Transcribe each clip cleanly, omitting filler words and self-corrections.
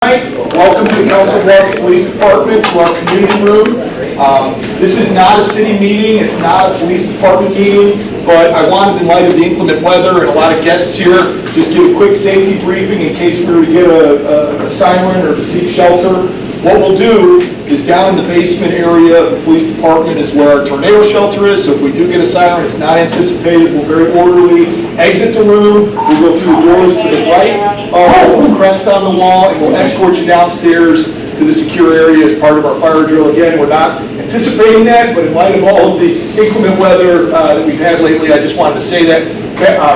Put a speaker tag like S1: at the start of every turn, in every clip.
S1: Welcome to the Council Bluffs Police Department to our community room. This is not a city meeting, it's not a police department meeting, but I wanted, in light of the inclement weather and a lot of guests here, just give a quick safety briefing in case we were to get a siren or to seek shelter. What we'll do is down in the basement area of the police department is where our tornado shelter is, so if we do get a siren, it's not anticipated, we'll very orderly exit the room, we'll go through the doors to the right, we'll crest on the wall, and we'll escort you downstairs to the secure area as part of our fire drill. Again, we're not anticipating that, but in light of all of the inclement weather that we've had lately, I just wanted to say that.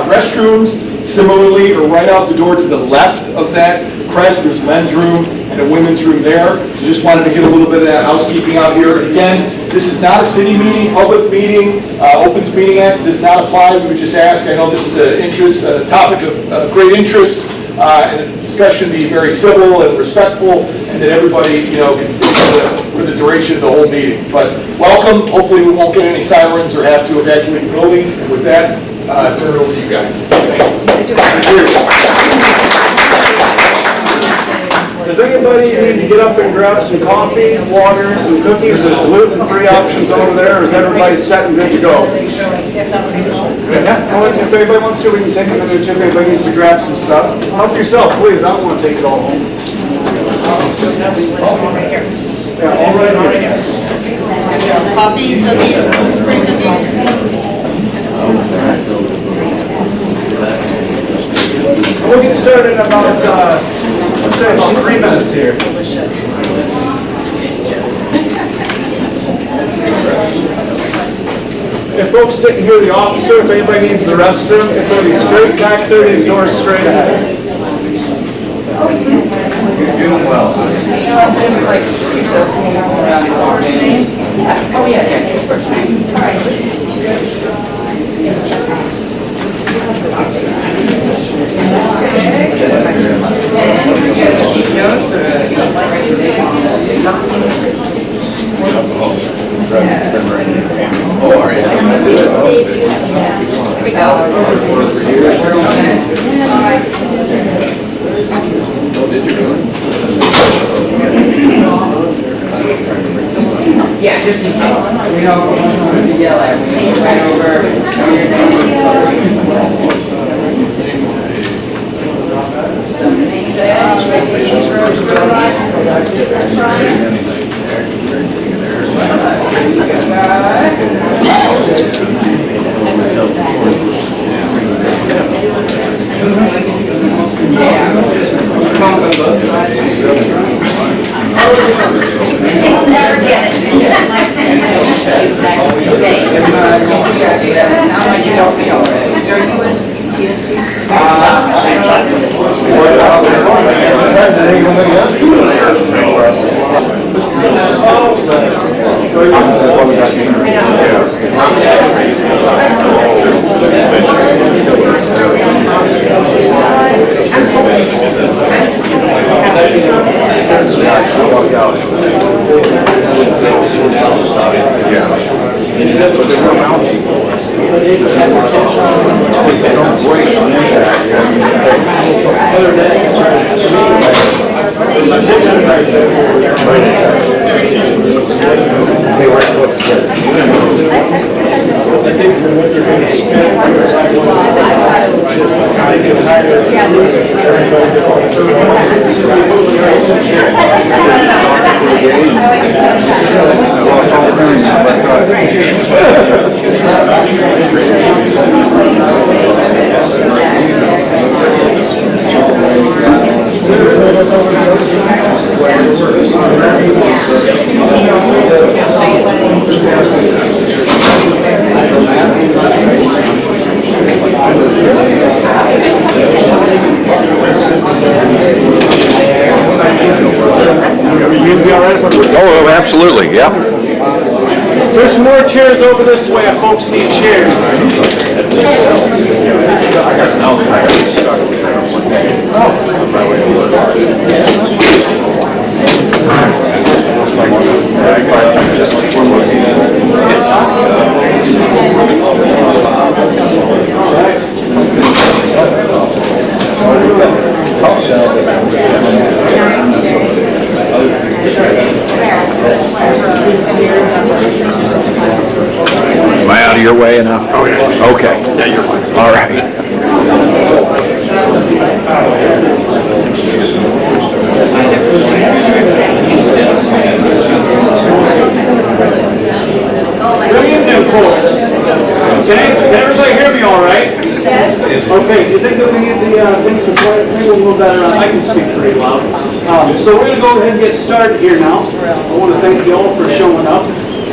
S1: Restrooms, similarly, are right out the door to the left of that crest. There's a men's room and a women's room there. So just wanted to get a little bit of that housekeeping out here. And again, this is not a city meeting, public meeting. Opens Meeting Act does not apply. We would just ask, I know this is a topic of great interest, and the discussion be very civil and respectful, and that everybody, can stay for the duration of the whole meeting. But welcome. Hopefully we won't get any sirens or have to evacuate the building. And with that, turn it over to you guys. Thank you.
S2: Does anybody need to get up and grab some coffee, water, some cookies? There's gluten-free options over there, or is everybody set and good to go? Yeah, if anybody wants to, we can take another too. If anybody needs to grab some stuff, help yourself, please. I don't want to take it all home. Yeah, all right here.
S3: Coffee, cookies, gluten-free cookies.
S2: We'll get started in about, let's say about 3 minutes here. If folks didn't hear the officer, if anybody needs the restroom, it's going to be straight back there, these doors straight ahead.
S4: You're doing well. Just like oh yeah, for sure. All right. Yeah, just in case. We don't to yell at me. Right over.
S3: You'll never get it.
S4: Sound like you don't feel already.
S5: Oh, absolutely, yeah.
S2: There's some more chairs over this way if folks need chairs.
S5: Oh, away enough? Oh, yeah. Okay. Yeah, you're fine. All right.
S2: Good evening, folks. Can everybody hear me all right? Yes. Okay, do you think that we need the thing a little better? I can speak pretty loud. So we're going to go ahead and get started here now. I want to thank you all for showing up.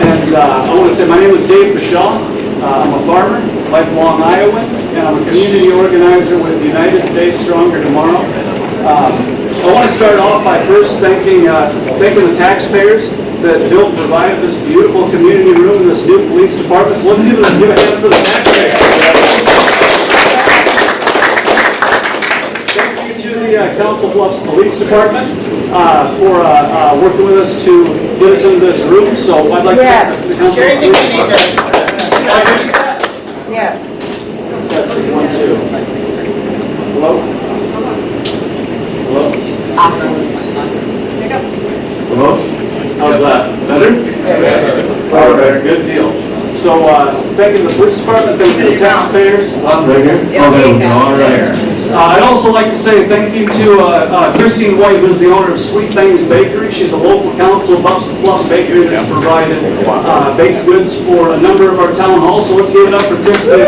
S2: And I want to say my name is Dave Bashaw. I'm a farmer, lifelong Iowan, and I'm a community organizer with United Today, Stronger Tomorrow. I want to start off by first thanking the taxpayers that built and provided this beautiful community room in this new police department. So let's give a hand for the taxpayers. Thank you to the Council Bluffs Police Department for working with us to get us into this room. So I'd like to thank the Council.
S3: Jerry thinks you need this.
S6: Yes.
S2: Testing 1, 2. Hello? Hello?
S6: Awesome.
S2: Hello? How's that? Better? All right, good deal. So, thanking the police department, thanking the taxpayers. I'm bigger. All right. I'd also like to say thank you to Christine White, who's the owner of Sweet Things Bakery. She's a local council of Bluffs Bakery that's provided baked goods for a number of our town halls. So let's give it up for Christine.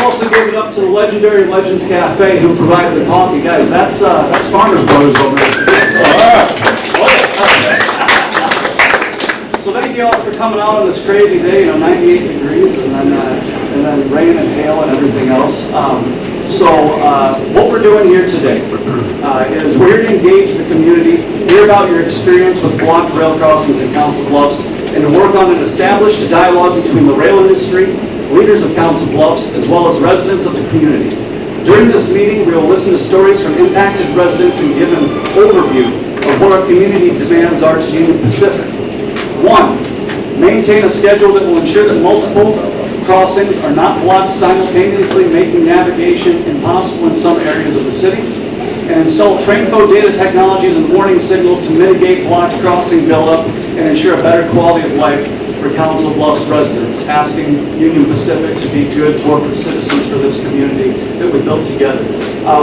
S2: Also give it up to the legendary Legends Cafe who provided the coffee. Guys, that's Farmers Brothers over there. So thank you all for coming out on this crazy day, 98 degrees and then rain and hail and everything else. What we're doing here today is we're here to engage the community, hear about your experience with blocked rail crossings in Council Bluffs, and to work on an established dialogue between the rail industry, leaders of Council Bluffs, as well as residents of the community. During this meeting, we will listen to stories from impacted residents and give an overview of what our community demands are to Union Pacific. 1, maintain a schedule that will ensure that multiple crossings are not blocked simultaneously, making navigation impossible in some areas of the city. And install train code data technologies and warning signals to mitigate blocked crossing buildup and ensure a better quality of life for Council Bluffs residents, asking Union Pacific to be good corporate citizens for this community that we built together.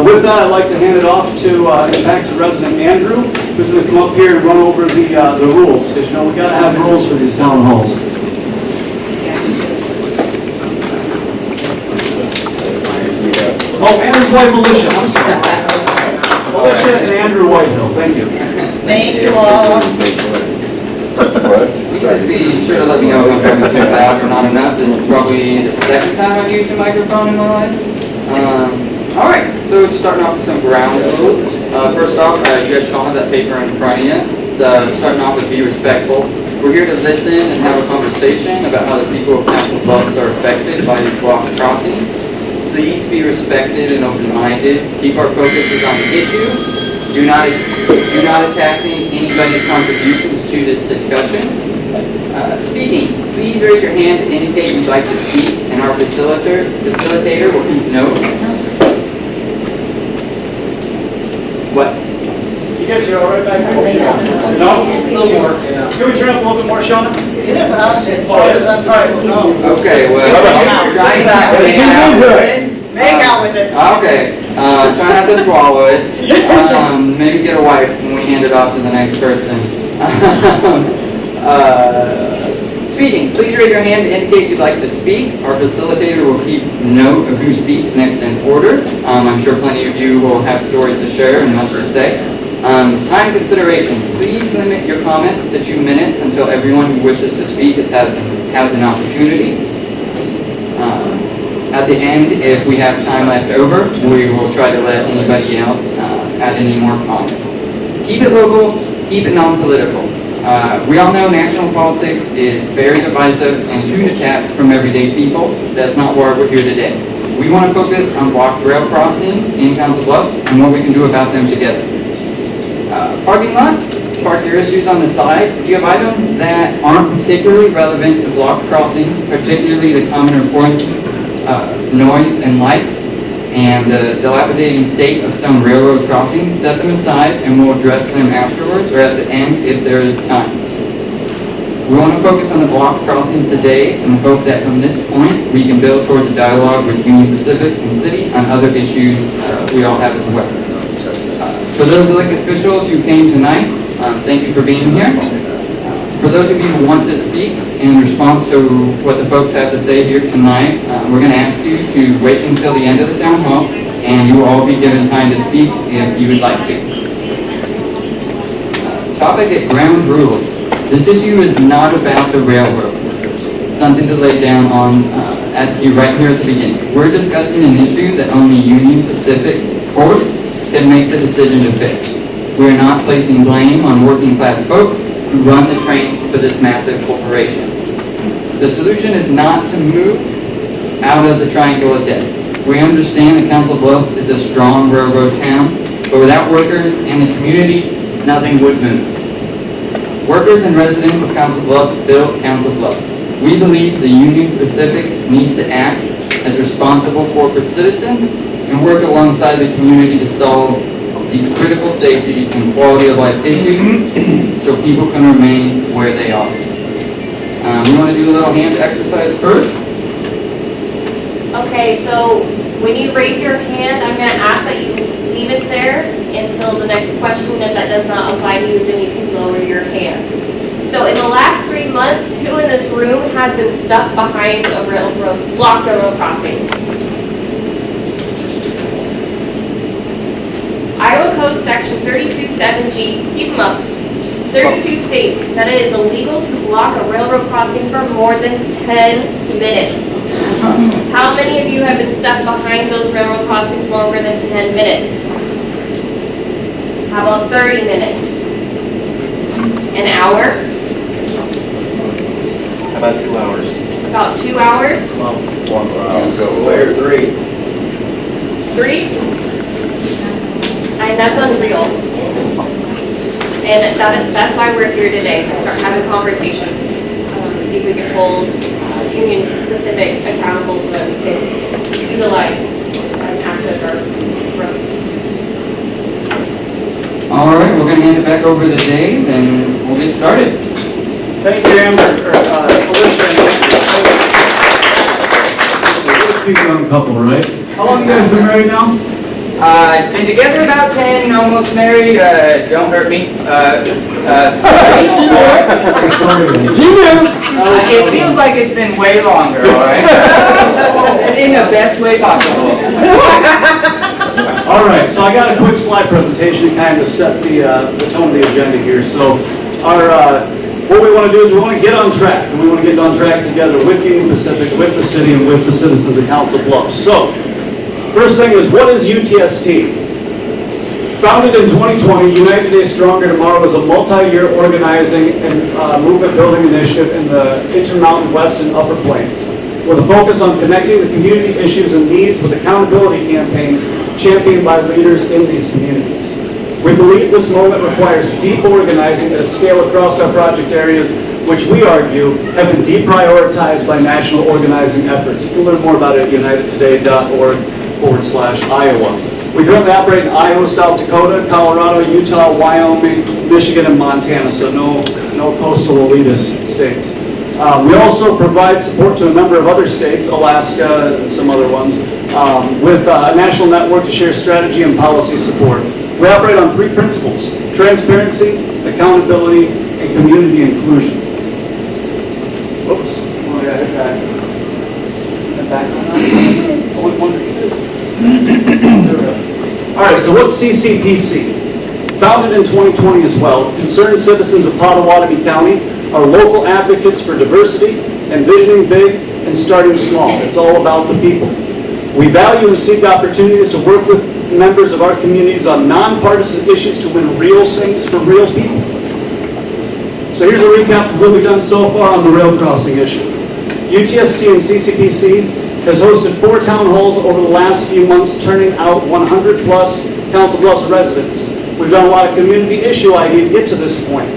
S2: With that, I'd like to hand it off to impacted resident Andrew, who's going to come up here and run over the rules, because we got to have rules for these town halls. Oh, and his wife Alicia, I'm sorry. Alicia and Andrew Whitehill, thank you.
S3: Thank you all.
S4: You guys be sure to let me know if I'm coming too loud or not enough. This is probably the second time I've used a microphone in my life. Alright, so just starting off with some ground rules. First off, you guys should all have that paper in front of you. It's starting off with be respectful. We're here to listen and have a conversation about how the people of Council Bluffs are affected by these blocked crossings. Please be respected and open-minded. Keep our focuses on the issue. Do not attack anybody's contributions to this discussion. Speaking, please raise your hand to indicate you'd like to speak, and our facilitator will keep note. What?
S2: You guys are all right back there? No? A little more. Can we turn up a little bit more, Shauna?
S3: It is up.
S2: Oh, it is up. All right, no.
S4: Okay, well, try not to make out with it.
S3: Make out with it.
S4: Okay, try not to swallow it. Maybe get a wipe when we hand it off to the next person. Speaking, please raise your hand to indicate you'd like to speak. Our facilitator will keep note of who speaks next in order. I'm sure plenty of you will have stories to share and much to say. Time consideration. Please limit your comments to 2 minutes until everyone who wishes to speak has an opportunity. At the end, if we have time left over, we will try to let anybody else add any more comments. Keep it local, keep it non-political. We all know national politics is very divisive and too detached from everyday people. That's not why we're here today. We want to focus on blocked rail crossings in Council Bluffs and what we can do about them together. Parking lot, park your issues on the side. If you have items that aren't particularly relevant to blocked crossings, particularly the common reports, noise and lights, and the dilapidating state of some railroad crossings, set them aside and we'll address them afterwards or at the end if there is time. We want to focus on the block crossings today and hope that from this point, we can build towards a dialogue with Union Pacific and City on other issues we all have as well. For those elected officials who came tonight, thank you for being here. For those of you who want to speak in response to what the folks have to say here tonight, we're going to ask you to wait until the end of the town hall, and you will all be given time to speak if you would like to. Topic at ground rules. This issue is not about the railroad. Something to lay down on right here at the beginning. We're discussing an issue that only Union Pacific Court can make the decision to fix. We are not placing blame on working class folks who run the trains for this massive corporation. The solution is not to move out of the triangle of death. We understand that Council Bluffs is a strong railroad town, but without workers and the community, nothing would move. Workers and residents of Council Bluffs built Council Bluffs. We believe the Union Pacific needs to act as responsible corporate citizens and work alongside the community to solve these critical safety and quality of life issues so people can remain where they are. We want to do a little hand exercise first.
S6: Okay, so when you raise your hand, I'm going to ask that you leave it there until the next question. If that does not apply to you, then you can lower your hand. So in the last 3 months, who in this room has been stuck behind a blocked railroad crossing? Iowa Code Section 32.7G, keep them up. 32 states that it is illegal to block a railroad crossing for more than 10 minutes. How many of you have been stuck behind those railroad crossings longer than 10 minutes? How about 30 minutes? An hour?
S7: How about 2 hours?
S6: About 2 hours?
S7: 1 hour. Or 3.
S6: 3? And that's unreal. And that's why we're here today, to start having conversations, see if we can hold Union Pacific accountable so that we can utilize and access our roads.
S4: All right, we're going to hand it back over to Dave, and we'll get started.
S2: Thank you, Amber, Alicia.
S8: Big young couple, right? How long you guys been married now?
S4: Been together about 10, almost married, don't hurt me. It feels like it's been way longer, all right? In the best way possible.
S2: All right, so I got a quick slide presentation to kind of set the tone of the agenda here. So what we want to do is we want to get on track, and we want to get on track together with Union Pacific, with the city, and with the citizens of Council Bluffs. So, first thing is, what is UTST? Founded in 2020, United Today Stronger Tomorrow is a multi-year organizing and movement building initiative in the Intermountain West and Upper Plains, with a focus on connecting the community issues and needs with accountability campaigns championed by leaders in these communities. We believe this moment requires deep organizing at a scale across our project areas, which we argue have been deprioritized by national organizing efforts. You can learn more about it at unitedtoday.org/Iowa. We currently operate in Iowa, South Dakota, Colorado, Utah, Wyoming, Michigan, and Montana, so no coastal elitist states. We also provide support to a number of other states, Alaska, some other ones, with a national network to share strategy and policy support. We operate on 3 principles: transparency, accountability, and community inclusion. Whoops. Oh, yeah, hit that. All right, so what's CCPC? Founded in 2020 as well, concerned citizens of Potawatomi County are local advocates for diversity, envisioning big and starting small. It's all about the people. We value and seek opportunities to work with members of our communities on nonpartisan issues to win real things for real people. So here's a recap of what we've done so far on the rail crossing issue. UTST and CCPC has hosted 4 town halls over the last few months, turning out 100 plus Council Bluffs residents. We've done a lot of community issue ID to get to this point.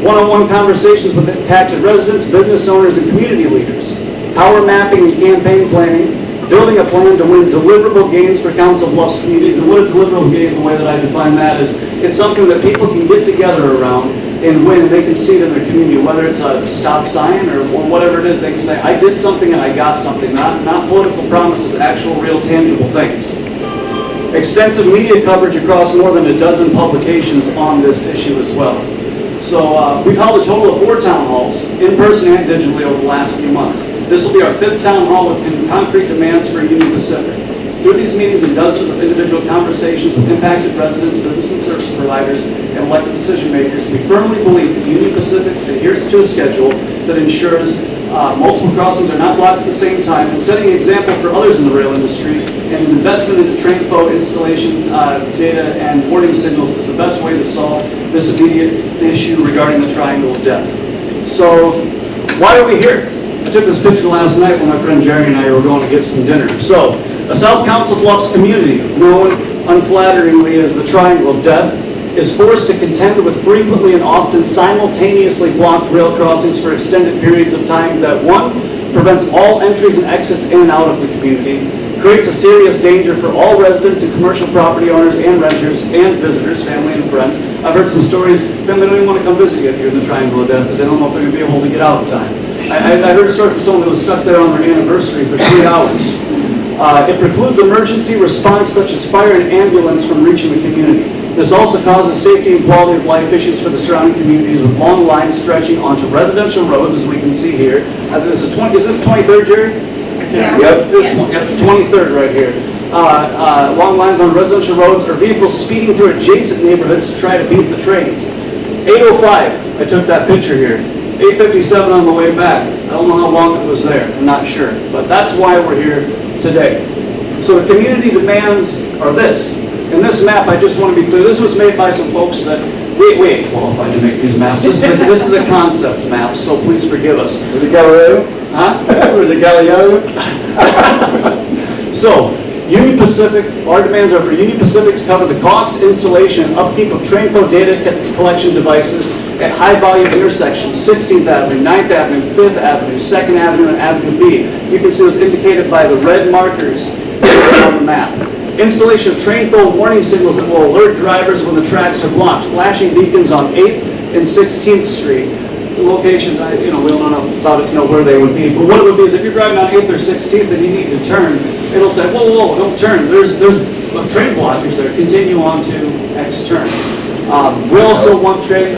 S2: One-on-one conversations with impacted residents, business owners, and community leaders. Power mapping and campaign planning. Building a plan to win deliverable gains for Council Bluffs communities. And what a deliverable gain, the way that I define that is, it's something that people can get together around and when they can see it in their community, whether it's a stop sign or whatever it is, they can say, I did something and I got something, not political promises, actual real tangible things. Extensive media coverage across more than a dozen publications on this issue as well. So we've held a total of 4 town halls, in person and digitally, over the last few months. This will be our 5th town hall with concrete demands for Union Pacific. Through these meetings and dozens of individual conversations with impacted residents, business and service providers, and elected decision makers, we firmly believe that Union Pacific's adherence to a schedule that ensures multiple crossings are not blocked at the same time, and setting an example for others in the rail industry, and an investment into train info installation data and warning signals is the best way to solve this immediate issue regarding the triangle of death. So, why are we here? I took this picture last night when my friend Jerry and I were going to get some dinner. So, a South Council Bluffs community, known unflatteringly as the Triangle of Death, is forced to contend with frequently and often simultaneously blocked rail crossings for extended periods of time that, 1, prevents all entries and exits in and out of the community, creates a serious danger for all residents and commercial property owners and renters and visitors, family and friends. I've heard some stories, family don't even want to come visit you if you're in the Triangle of Death because they don't know if they're going to be able to get out in time. I heard a story from someone that was stuck there on their anniversary for 3 hours. It precludes emergency response such as fire and ambulance from reaching the community. This also causes safety and quality of life issues for the surrounding communities with long lines stretching onto residential roads, as we can see here. Is this 23rd, Jerry?
S3: Yeah.
S2: Yep, it's 23rd right here. Long lines on residential roads or vehicles speeding through adjacent neighborhoods to try to beat the trains. 8:05, I took that picture here. 8:57 on the way back. I don't know how long it was there, I'm not sure. But that's why we're here today. So the community demands are this. In this map, I just want to be clear, this was made by some folks that, we ain't qualified to make these maps. This is a concept map, so please forgive us.
S7: Was it Galileo?
S2: Huh?
S7: Was it Galileo?
S2: So, Union Pacific, our demands are for Union Pacific to cover the cost, installation, and upkeep of train flow data collection devices at high-volume intersections, 16th Avenue, 9th Avenue, 5th Avenue, 2nd Avenue, and Avenue B. You can see it was indicated by the red markers on the map. Installation of train flow warning signals that will alert drivers when the tracks are blocked. Flashing beacons on 8th and 16th Street. The locations, we don't know about it to know where they would be. But what it would be is if you're driving on 8th or 16th and you need to turn, it'll say, whoa, whoa, don't turn. There's train blockers there. Continue on to X turn. We also want train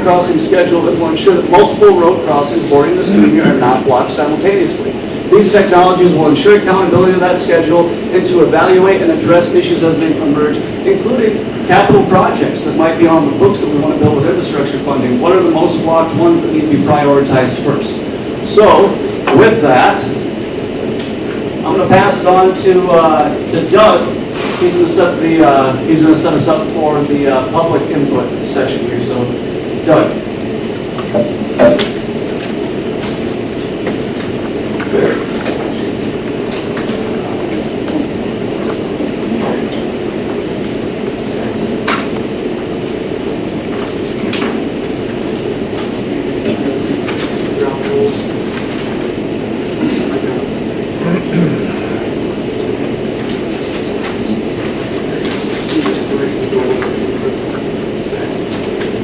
S2: crossing schedule that will ensure that multiple road crossings boarding this community are not blocked simultaneously. These technologies will ensure accountability of that schedule and to evaluate and address issues as they emerge, including capital projects that might be on the books that we want to build with infrastructure funding. What are the most blocked ones that need to be prioritized first? So, with that, I'm going to pass it on to Doug. He's going to set us up for the public input session here. So, Doug.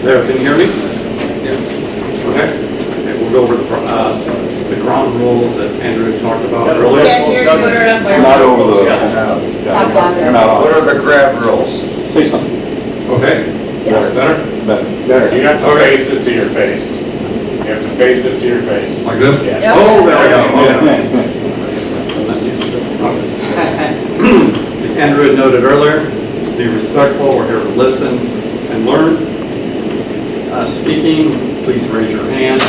S9: There, can you hear me? Yeah. Okay, we'll go over the ground rules that Andrew talked about earlier.
S3: Can't hear you around where.
S5: Not over the,
S3: You're
S5: not on.
S7: What are the crab rules?
S5: Say something.
S9: Okay?
S3: Yes.
S9: Better?
S10: You have to face it to your face. You have to face it to your face.
S9: Like this?
S10: Yeah.
S9: Oh, there we go. Okay. Andrew had noted earlier, be respectful, we're here to listen and learn. Speaking, please raise your hand,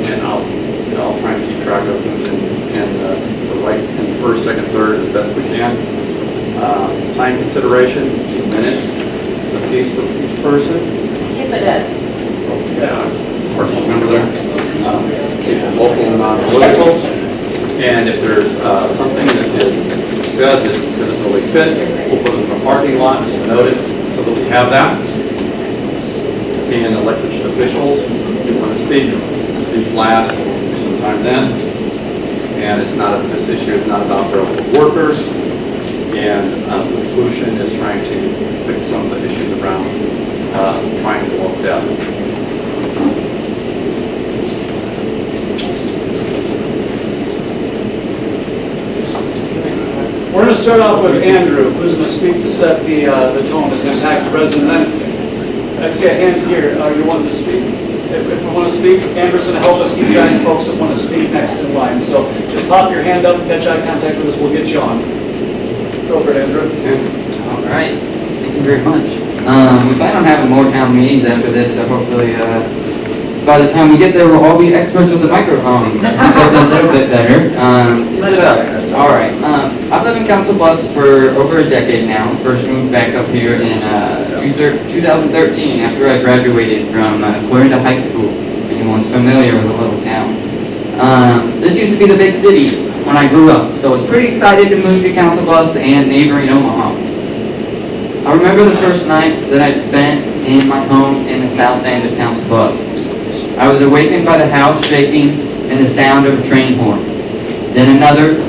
S9: and I'll try and keep track of who's in the right, in first, second, third as best we can. Time consideration, 2 minutes apiece for each person.
S6: Tip it up.
S9: Yeah, hard to remember there. Keep it local and non-political. And if there's something that is said that doesn't really fit, we'll put it in the parking lot, we'll note it so that we have that. And elected officials, if you want to speak last, sometime then. And this issue is not about railroad workers. And the solution is trying to fix some of the issues around triangle of death.
S2: going to start off with Andrew, who's going to speak to set the tone as an impacted resident. Then I see a hand here. You wanted to speak? If we want to speak, Andrew's going to help us keep track of folks that want to speak next in line. So just pop your hand up, catch eye contact with us, we'll get you on. Go for it, Andrew.
S4: All right, thank you very much. We plan on having more town meetings after this, so hopefully, by the time we get there, we'll all be experts with the microphone. That's a little bit better. Tip it up. All right. I've lived in Council Bluffs for over a decade now. First moved back up here in 2013 after I graduated from Clarinda High School. If anyone's familiar with the little town. This used to be the big city when I grew up, so I was pretty excited to move to Council Bluffs and neighboring Omaha. I remember the first night that I spent in my home in the south end of Council Bluffs. I was awakened by the house shaking and the sound of a train horn. Then another,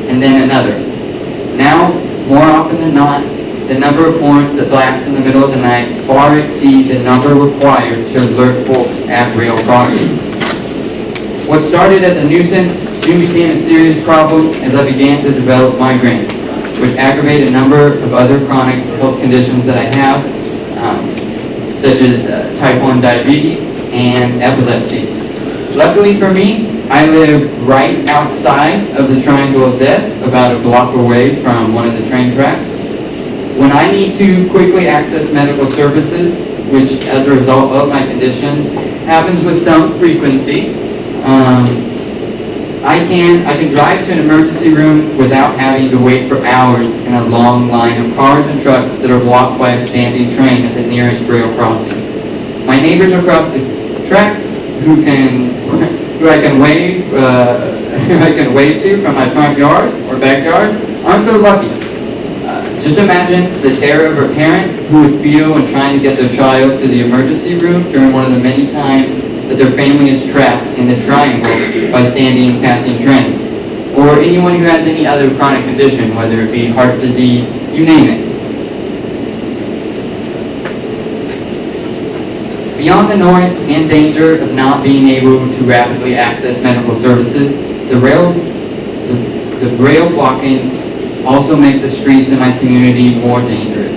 S4: and then another. Now, more often than not, the number of horns that blast in the middle of the night far exceeds the number required to alert folks at rail crossings. What started as a nuisance soon became a serious problem as I began to develop migraines, which aggravate a number of other chronic health conditions that I have, such as type 1 diabetes and epilepsy. Luckily for me, I live right outside of the Triangle of Death, about a block away from one of the train tracks. When I need to quickly access medical services, which as a result of my conditions happens with some frequency, I can drive to an emergency room without having to wait for hours in a long line of cars and trucks that are blocked by a standing train at the nearest rail crossing. My neighbors across the tracks who I can wave to from my front yard or backyard aren't so lucky. Just imagine the terror of a parent who would feel when trying to get their child to the emergency room during one of the many times that their family is trapped in the triangle by standing and passing trains. Or anyone who has any other chronic condition, whether it be heart disease, you name it. Beyond the noise and danger of not being able to rapidly access medical services, the rail blockings also make the streets in my community more dangerous.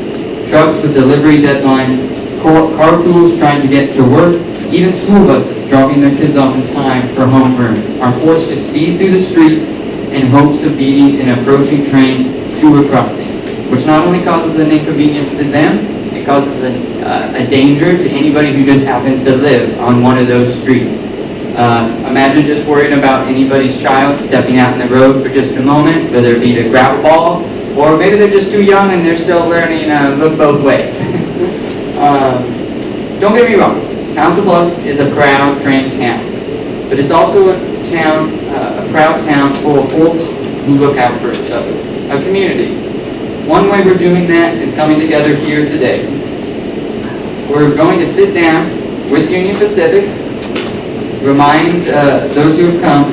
S4: Trucks with delivery deadlines, carpools trying to get to work, even school buses dropping their kids off in time for homeroom are forced to speed through the streets in hopes of beating an approaching train to a crossing, which not only causes an inconvenience to them, it causes a danger to anybody who just happens to live on one of those streets. Imagine just worrying about anybody's child stepping out in the road for just a moment, whether it be to grab a ball, or maybe they're just too young and they're still learning look both ways. Don't get me wrong, Council Bluffs is a proud train town, but it's also a proud town full of folks who look out for each other, a community. One way we're doing that is coming together here today. We're going to sit down with Union Pacific, remind those who have come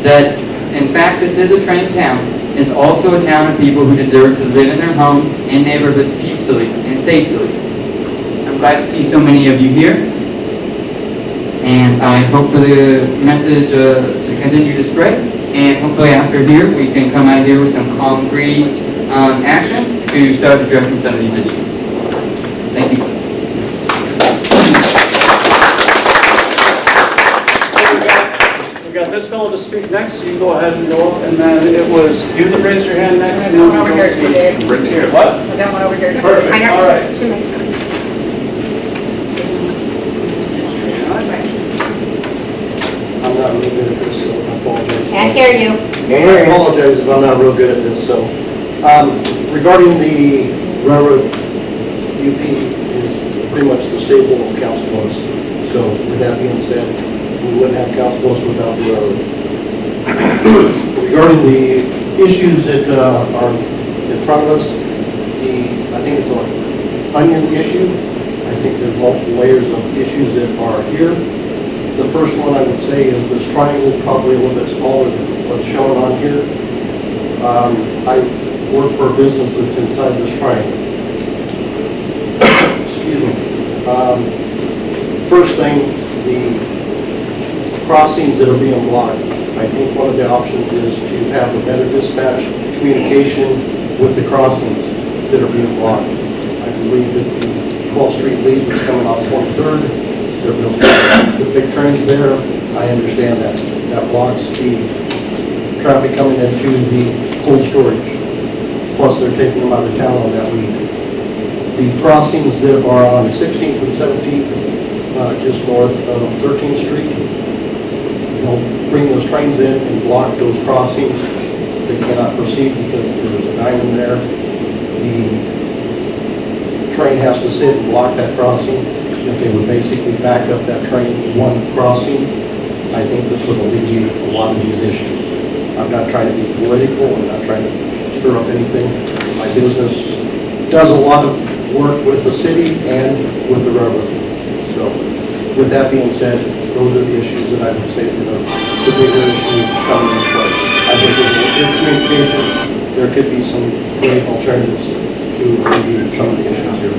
S4: that, in fact, this is a train town. It's also a town of people who deserve to live in their homes and neighborhoods peacefully and safely. I'm glad to see so many of you here, and I hope for the message to continue to spread, and hopefully after here we can come out of here with some concrete actions to start addressing some of these issues. Thank you.
S2: We got this fellow to speak next, so you can go ahead and go up, and then it was you that raised your hand next.
S3: I got one over here today.
S2: Here, what?
S3: I got one over here.
S2: Perfect,
S3: I
S2: all right.
S3: got two next time.
S7: I'm not real good at this, so I apologize.
S3: Can't hear you.
S7: I apologize if I'm not real good at this, so. Regarding the railroad, UP is pretty much the staple of Council Bluffs. So with that being said, we wouldn't have Council Bluffs without the railroad. Regarding the issues that are in front of us, I think it's an onion issue. I think there's multiple layers of issues that are here. The first one I would say is this triangle is probably a little bit smaller than what's shown on here. I work for a business that's inside this triangle. Excuse me. First thing, the crossings that are being blocked. I think one of the options is to have a better dispatch communication with the crossings that are being blocked. I believe that the 12th Street lead is coming off 23rd. They're building the big trains there. I understand that. That blocks the traffic coming into the cold storage. Plus, they're taking them out of town on that week. The crossings that are on 16th and 17th, just north of 13th Street, they'll bring those trains in and block those crossings. They cannot proceed because there's a diamond there. The train has to sit and block that crossing. If they would basically back up that train one crossing, I think this would alleviate a lot of these issues. I'm not trying to be political, I'm not trying to stir up anything. My business does a lot of work with the city and with the railroad. So with that being said, those are the issues that I would say that are the bigger issues coming into play. I think with good communication, there could be some great alternatives to alleviate some of the issues here.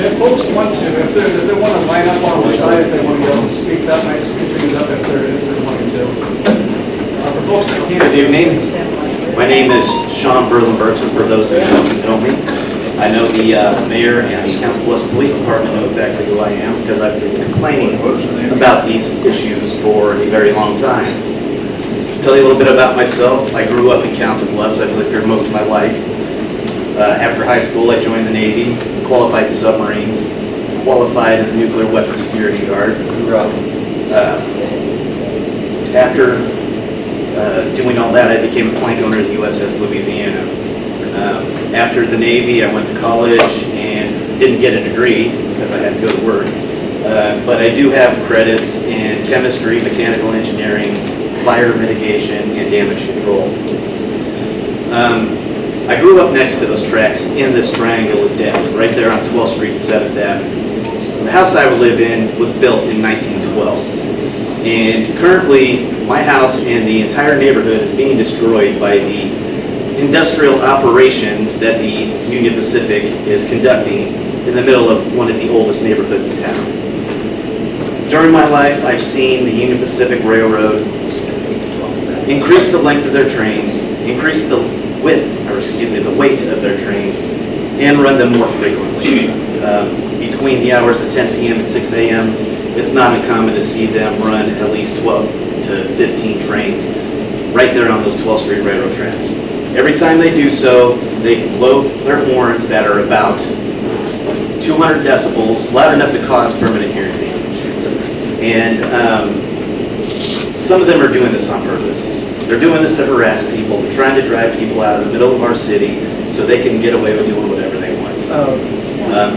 S2: If folks want to, if they want to line up on the side, if they want to go and speak, that might speed things up if they're wanting to. For folks that can't.
S11: Good evening. My name is Sean Berlin-Bergson, for those who don't know me. I know the mayor and the Council Bluffs Police Department know exactly who I am because I've been complaining about these issues for a very long time. Tell you a little bit about myself. I grew up in Council Bluffs. I've lived here most of my life. After high school, I joined the Navy, qualified in submarines, qualified as a nuclear weapons security guard. After doing all that, I became a plank owner of the USS Louisiana. After the Navy, I went to college and didn't get a degree because I had to go to work. But I do have credits in chemistry, mechanical engineering, fire mitigation, and damage control. I grew up next to those tracks in this triangle of death, right there on 12th Street and 7th Avenue. The house I live in was built in 1912. And currently, my house and the entire neighborhood is being destroyed by the industrial operations that the Union Pacific is conducting in the middle of one of the oldest neighborhoods in town. During my life, I've seen the Union Pacific Railroad increase the length of their trains, increase the the weight of their trains, and run them more frequently. Between the hours of 10 p.m. and 6 a.m., it's not uncommon to see them run at least 12 to 15 trains right there on those 12th Street Railroad tracks. Every time they do so, they blow their horns that are about 200 decibels, loud enough to cause permanent hearing damage. And some of them are doing this on purpose. They're doing this to harass people. They're trying to drive people out of the middle of our city so they can get away with doing whatever they want.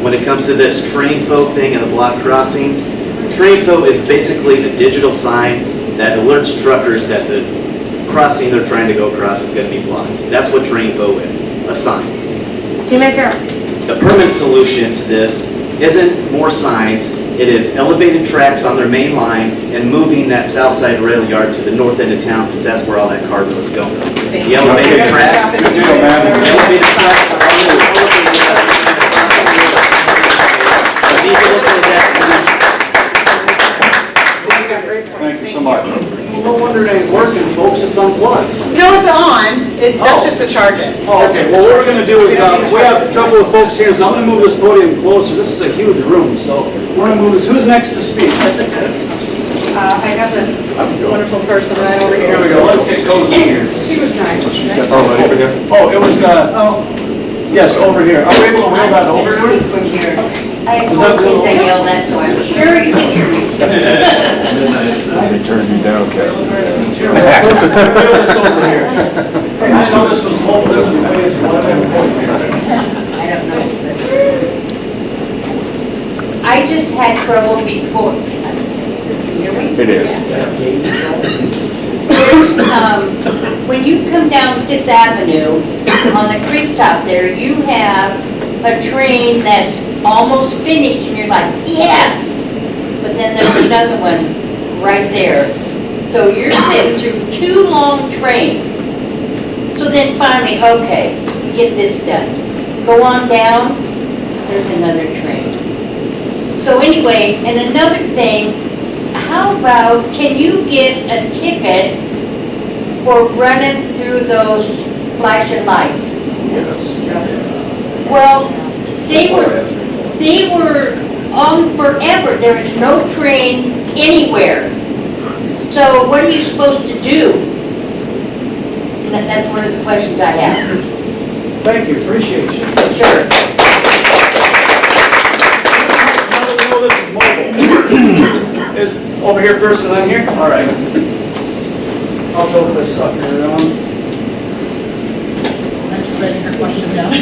S11: When it comes to this train-fo thing and the block crossings, train-fo is basically a digital sign that alerts truckers that the crossing they're trying to go across is going to be blocked. That's what train-fo is, a sign.
S6: 2 minutes are up.
S11: The permanent solution to this isn't more signs. It is elevated tracks on their main line and moving that south side rail yard to the north end of town, since that's where all that cargo is going. The elevated tracks, are
S10: Thank you so much.
S2: No wonder it ain't working, folks, it's unplugged.
S3: No, it's on. That's just to charge it.
S2: Oh,
S3: That's
S2: okay,
S3: just to
S2: well, what we're
S3: charge
S2: gonna
S3: it.
S2: do is,
S3: We don't need to
S2: we
S3: charge
S2: have
S3: it.
S2: trouble with folks here, so I'm gonna move this podium closer. This is a huge room, so we're gonna move this. Who's next to speak?
S3: I got this wonderful person right over here.
S2: Here we go, let's get cozy here.
S3: She was nice.
S9: Oh, right over here?
S2: Oh, it was, yes, over here. Are we able to wheel that over here?
S12: From here. I
S2: Was
S12: have
S2: that
S12: four kids I
S2: good?
S12: yelled at, so I'm sure you can hear me.
S5: They turned you down, Kevin.
S2: Wheel this over here. Hey, I know this was hopeless and phase one.
S12: I don't know. I just had trouble before. Can you hear me?
S5: It is.
S12: When you come down Fifth Avenue, on the creek top there, you have a train that's almost finished, and you're like, yes! But then there's another one right there. So you're sitting through 2 long trains. So then finally, okay, you get this done. Go on down, there's another train. So anyway, and another thing, how about, can you get a ticket for running through those flashing lights? Well, they were on forever. There is no train anywhere. So what are you supposed to do? That's one of the questions I have.
S2: Thank you, appreciate you.
S12: Sure.
S2: Now that we know this is mobile. Over here first and then here? All right. I'll tilt this sucker around.
S3: I'm just writing her question down.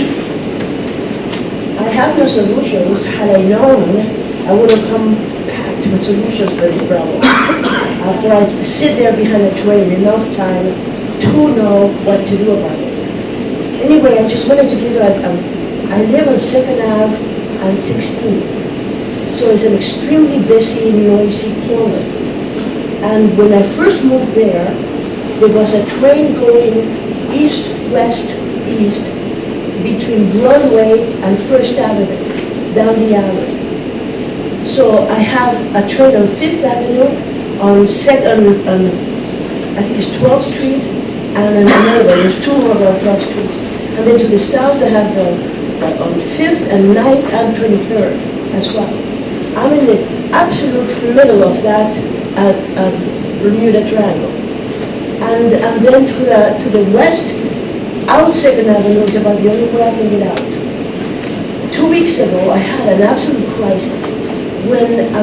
S13: I have no solutions. Had I known, I would have come packed with solutions for the problem. After I sit there behind the train enough time to know what to do about it. Anyway, I just wanted to give you, I live on 2nd Ave and 16th. So it's an extremely busy, noisy corner. And when I first moved there was a train going east, west, east, between Broadway and First Avenue, down the alley. So I have a train on 5th Avenue, on I think it's 12th Street, and another one, there's two more on 12th Street. And then to the south, I have on 5th and 9th and 23rd as well. I'm in the absolute middle of that Bermuda Triangle. And then to the west, out 2nd Avenue is about the only way I can get out. 2 weeks ago, I had an absolute crisis when I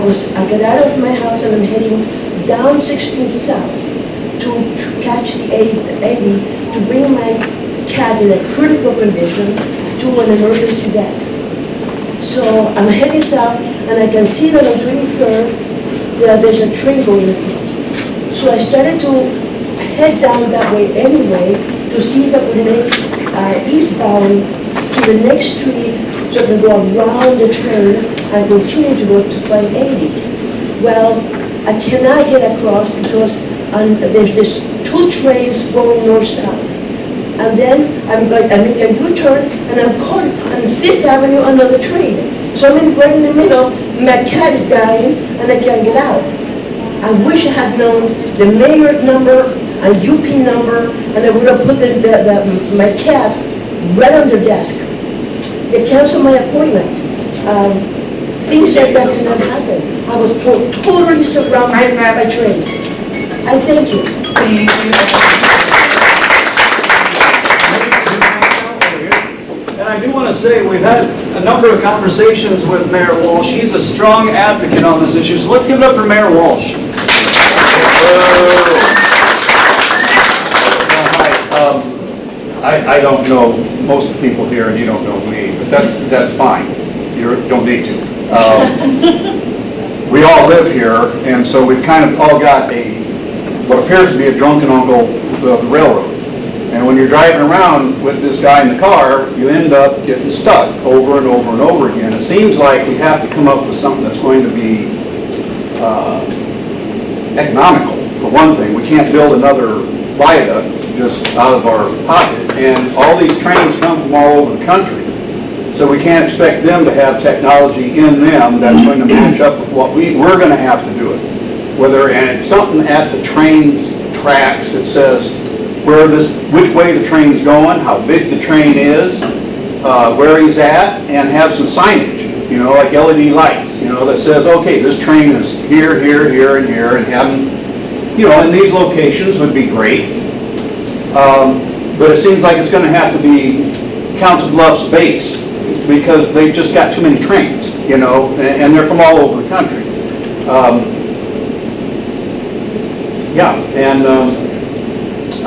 S13: got out of my house and I'm heading down 16th South to catch the 80 to bring my cat in a critical condition to an emergency vet. So I'm heading south and I can see that on 23rd there's a train going across. So I started to head down that way anyway to see if I could make eastbound to the next street so I can go around the turn and continue to go to 580. Well, I cannot get across because there's 2 trains going north-south. And then I make a U-turn and I'm caught on 5th Avenue, another train. So I'm right in the middle, my cat is dying and I can't get out. I wish I had known the mayor's number, a UP number, and I would have put my cat right on their desk. They canceled my appointment. Things like that cannot happen. I was totally surrounded by trains. I thank you.
S3: Thank you.
S2: And I do want to say, we've had a number of conversations with Mayor Walsh. He's a strong advocate on this issue, so let's give it up for Mayor Walsh.
S14: I don't know most of the people here, and you don't know me, but that's fine. You don't need to. We all live here, and so we've kind of all got what appears to be a drunken uncle of the railroad. And when you're driving around with this guy in the car, you end up getting stuck over and over and over again. It seems like we have to come up with something that's going to be economical, for one thing. We can't build another viaduct just out of our pocket. And all these trains come from all over the country. So we can't expect them to have technology in them that's going to match up with what we're going to have to do it. And it's something at the train's tracks that says which way the train's going, how big the train is, where he's at, and have some signage, like LED lights, that says, okay, this train is here, here, here, and here, and having, in these locations would be great. But it seems like it's going to have to be Council Bluffs based because they've just got too many trains, and they're from all over the country.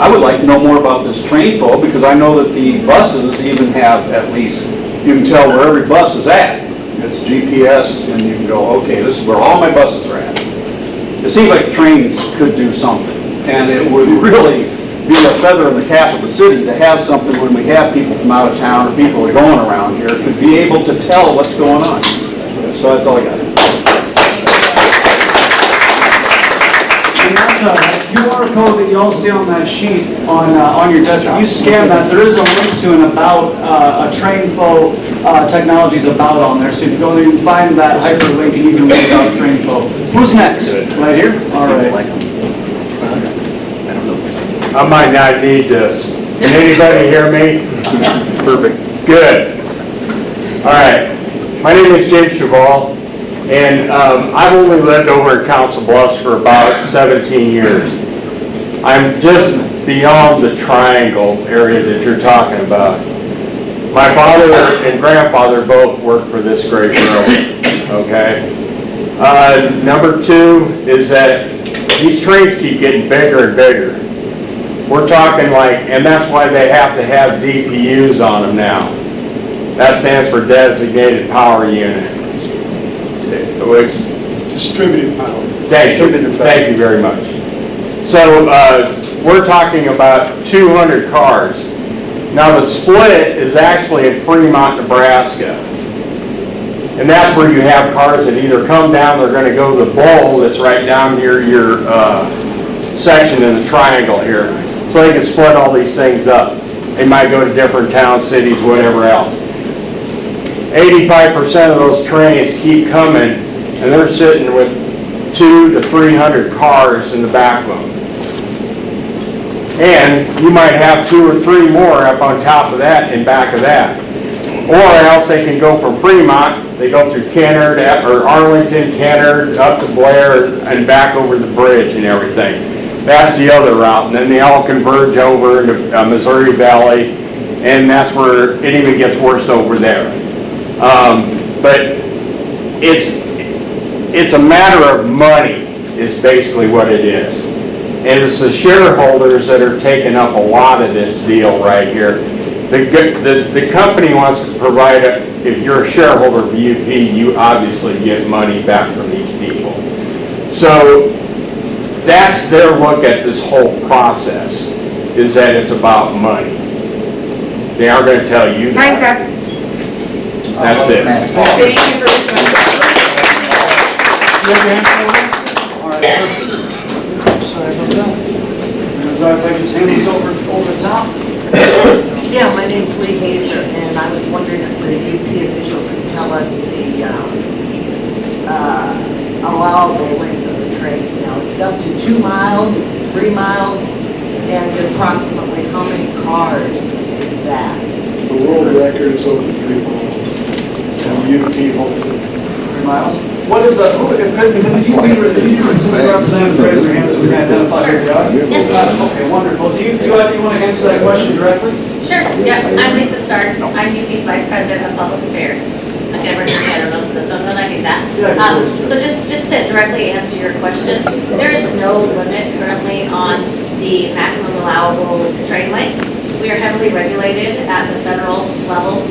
S14: I would like to know more about this train flow because I know that the buses even have at least, you can tell where every bus is at. It's GPS and you can go, okay, this is where all my buses are at. It seems like trains could do something, and it would really be a feather in the cap of the city to have something when we have people from out of town or people who are going around here to be able to tell what's going on. So that's all I got.
S2: And that QR code that you all see on that sheet on your desk, if you scan that, there is a link to an about a train flow technology's about on there. So if you go there, you can find that hyperlink and you can read about train info. Who's next? Right here? All right.
S10: I might not need this. Can anybody hear me? Perfect. Good. All right. My name is James Cheval, and I've only lived over in Council Bluffs for about 17 years. I'm just beyond the triangle area that you're talking about. My father and grandfather both worked for this great railroad, okay? Number two is that these trains keep getting bigger and bigger. We're talking like, and that's why they have to have DPUs on them now. That stands for Designated Power Unit. Which,
S1: Distributed power.
S10: thank you very much. So we're talking about 200 cars. Now the split is actually in Fremont, Nebraska. And that's where you have cars that either come down, they're going to go to the bowl that's right down near your section in the triangle here. So they can split all these things up. They might go to different towns, cities, whatever else. 85% of those trains keep coming, and they're sitting with 200 to 300 cars in the back of them. And you might have 2 or 3 more up on top of that and back of that. Or else they can go from Fremont, they go through Kennard, or Arlington, Kennard, up to Blair, and back over the bridge and everything. That's the other route, and then they all converge over into Missouri Valley, and that's where it even gets worse over there. But it's a matter of money is basically what it is. And it's the shareholders that are taking up a lot of this deal right here. The company wants to provide, if you're a shareholder of UP, you obviously get money back from these people. So that's their look at this whole process, is that it's about money. They aren't going to tell you that.
S3: Time's up.
S10: That's it.
S3: Thank you for listening.
S2: All right, perfect. Sorry about that. If I just hand these over the top.
S15: Yeah, my name's Lee Hazer, and I was wondering if the UP official could tell us the allowable length of the trains now. Is it up to 2 miles, is it 3 miles, and approximately how many cars is that?
S1: The world record is over 3 miles. And UP holds it.
S2: 3 miles. What is the, could you representative raise your hand so we can identify who you are? Okay, wonderful. Do you want to answer that question directly?
S16: Sure, yeah, I'm Lisa Stark, I'm UP's Vice President of Public Affairs. I can never hear me, I don't know like that. So just to directly answer your question, there is no limit currently on the maximum allowable train length. We are heavily regulated at the federal level.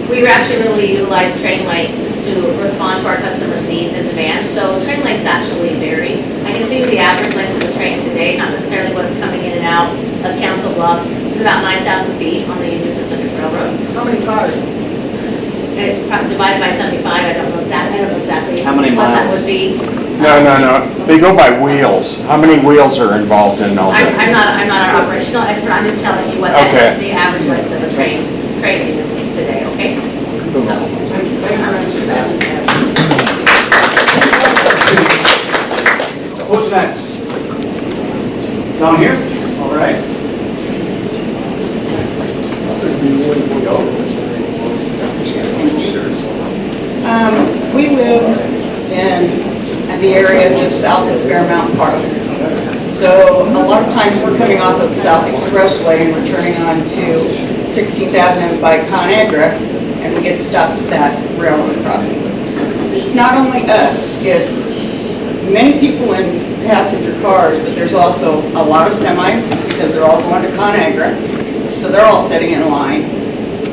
S16: We actually really utilize train length to respond to our customers' needs and demands. So train lengths actually vary. I can tell you the average length of the train today, not necessarily what's coming in and out of Council Bluffs, is about 9,000 feet on the Union Pacific Railroad.
S15: How many cars?
S16: Divided by 75, I don't know exactly
S11: How many
S16: what that
S11: miles?
S16: would be.
S10: No. They go by wheels. How many wheels are involved in all this?
S16: I'm not our operational expert, I'm just telling you what the average length of a train is today, okay? So,
S2: Thank you for answering that. Who's next? Down here? All right.
S17: We live in the area just south of Fairmount Park. So a lot of times we're coming off of the South Expressway and we're turning on to 16th Avenue by ConAgra, and we get stopped at that railroad crossing. It's not only us, it's many people in passenger cars, but there's also a lot of semis because they're all going to ConAgra. So they're all sitting in line.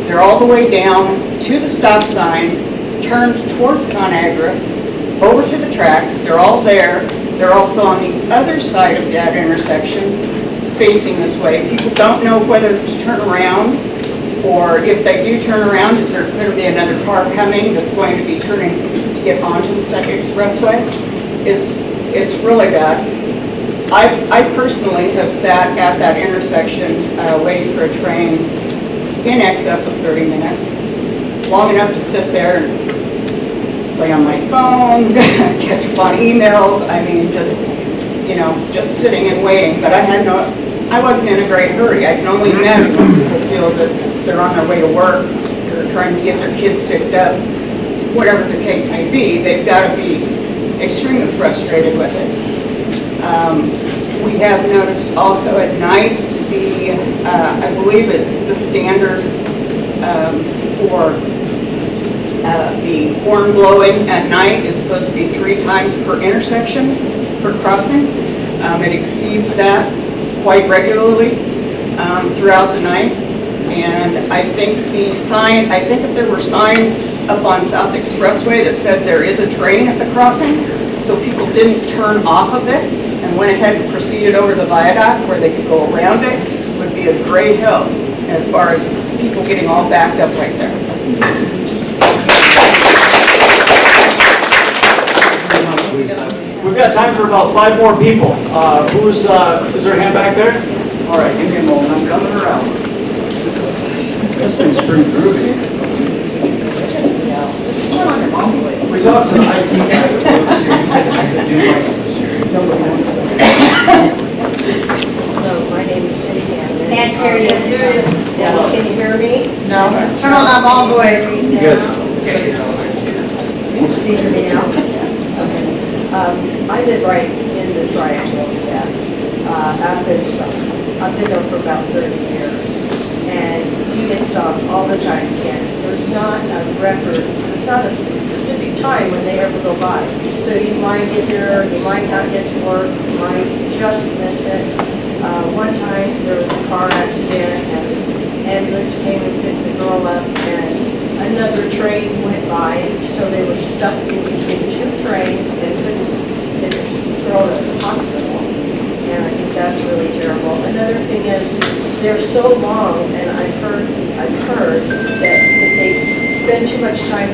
S17: They're all the way down to the stop sign, turned towards ConAgra, over to the tracks. They're all there. They're also on the other side of that intersection, facing this way. People don't know whether to turn around, or if they do turn around, is there going to be another car coming that's going to be turning to get onto the Second Expressway? It's really bad. I personally have sat at that intersection waiting for a train in excess of 30 minutes. long enough to sit there and play on my phone, catch up on emails. I mean, just, you know, just sitting and waiting. But I wasn't in a great hurry. I can only imagine when people feel that they're on their way to work, they're trying to get their kids picked up, whatever the case may be, they've got to be extremely frustrated with it. We have noticed also at night, I believe that the standard for the horn blowing at night is supposed to be 3 times per intersection, per crossing. It exceeds that quite regularly throughout the night. And I think if there were signs up on South Expressway that said there is a train at the crossings, so people didn't turn off of it and went ahead and proceeded over the viaduct where they could go around it, would be a great help as far as people getting all backed up right there.
S2: We've got time for about 5 more people. Is there a hand back there? All right, give me a moment, I'm coming around. This thing's pretty groovy. We talked to the IT guy that works here, he said she could do lights this year. Nobody wants them.
S13: Hello, my name is Cindy Hanson.
S12: Can't hear you.
S13: Can you hear me?
S15: No, turn on that long voice.
S14: Yes.
S13: Can you hear me now? Okay. I live right in the triangle of death. I've been stuck. I've been there for about 30 years. And you get stopped all the time, Ken. There's not a record, there's not a specific time when they ever go by. So you might get there, you might not get to work, you might just miss it. One time there was a car accident and the ambulance came and picked the girl up and another train went by, so they were stuck in between 2 trains and couldn't get this girl to the hospital. And I think that's really terrible. Another thing is, they're so long, and I've heard that if they spend too much time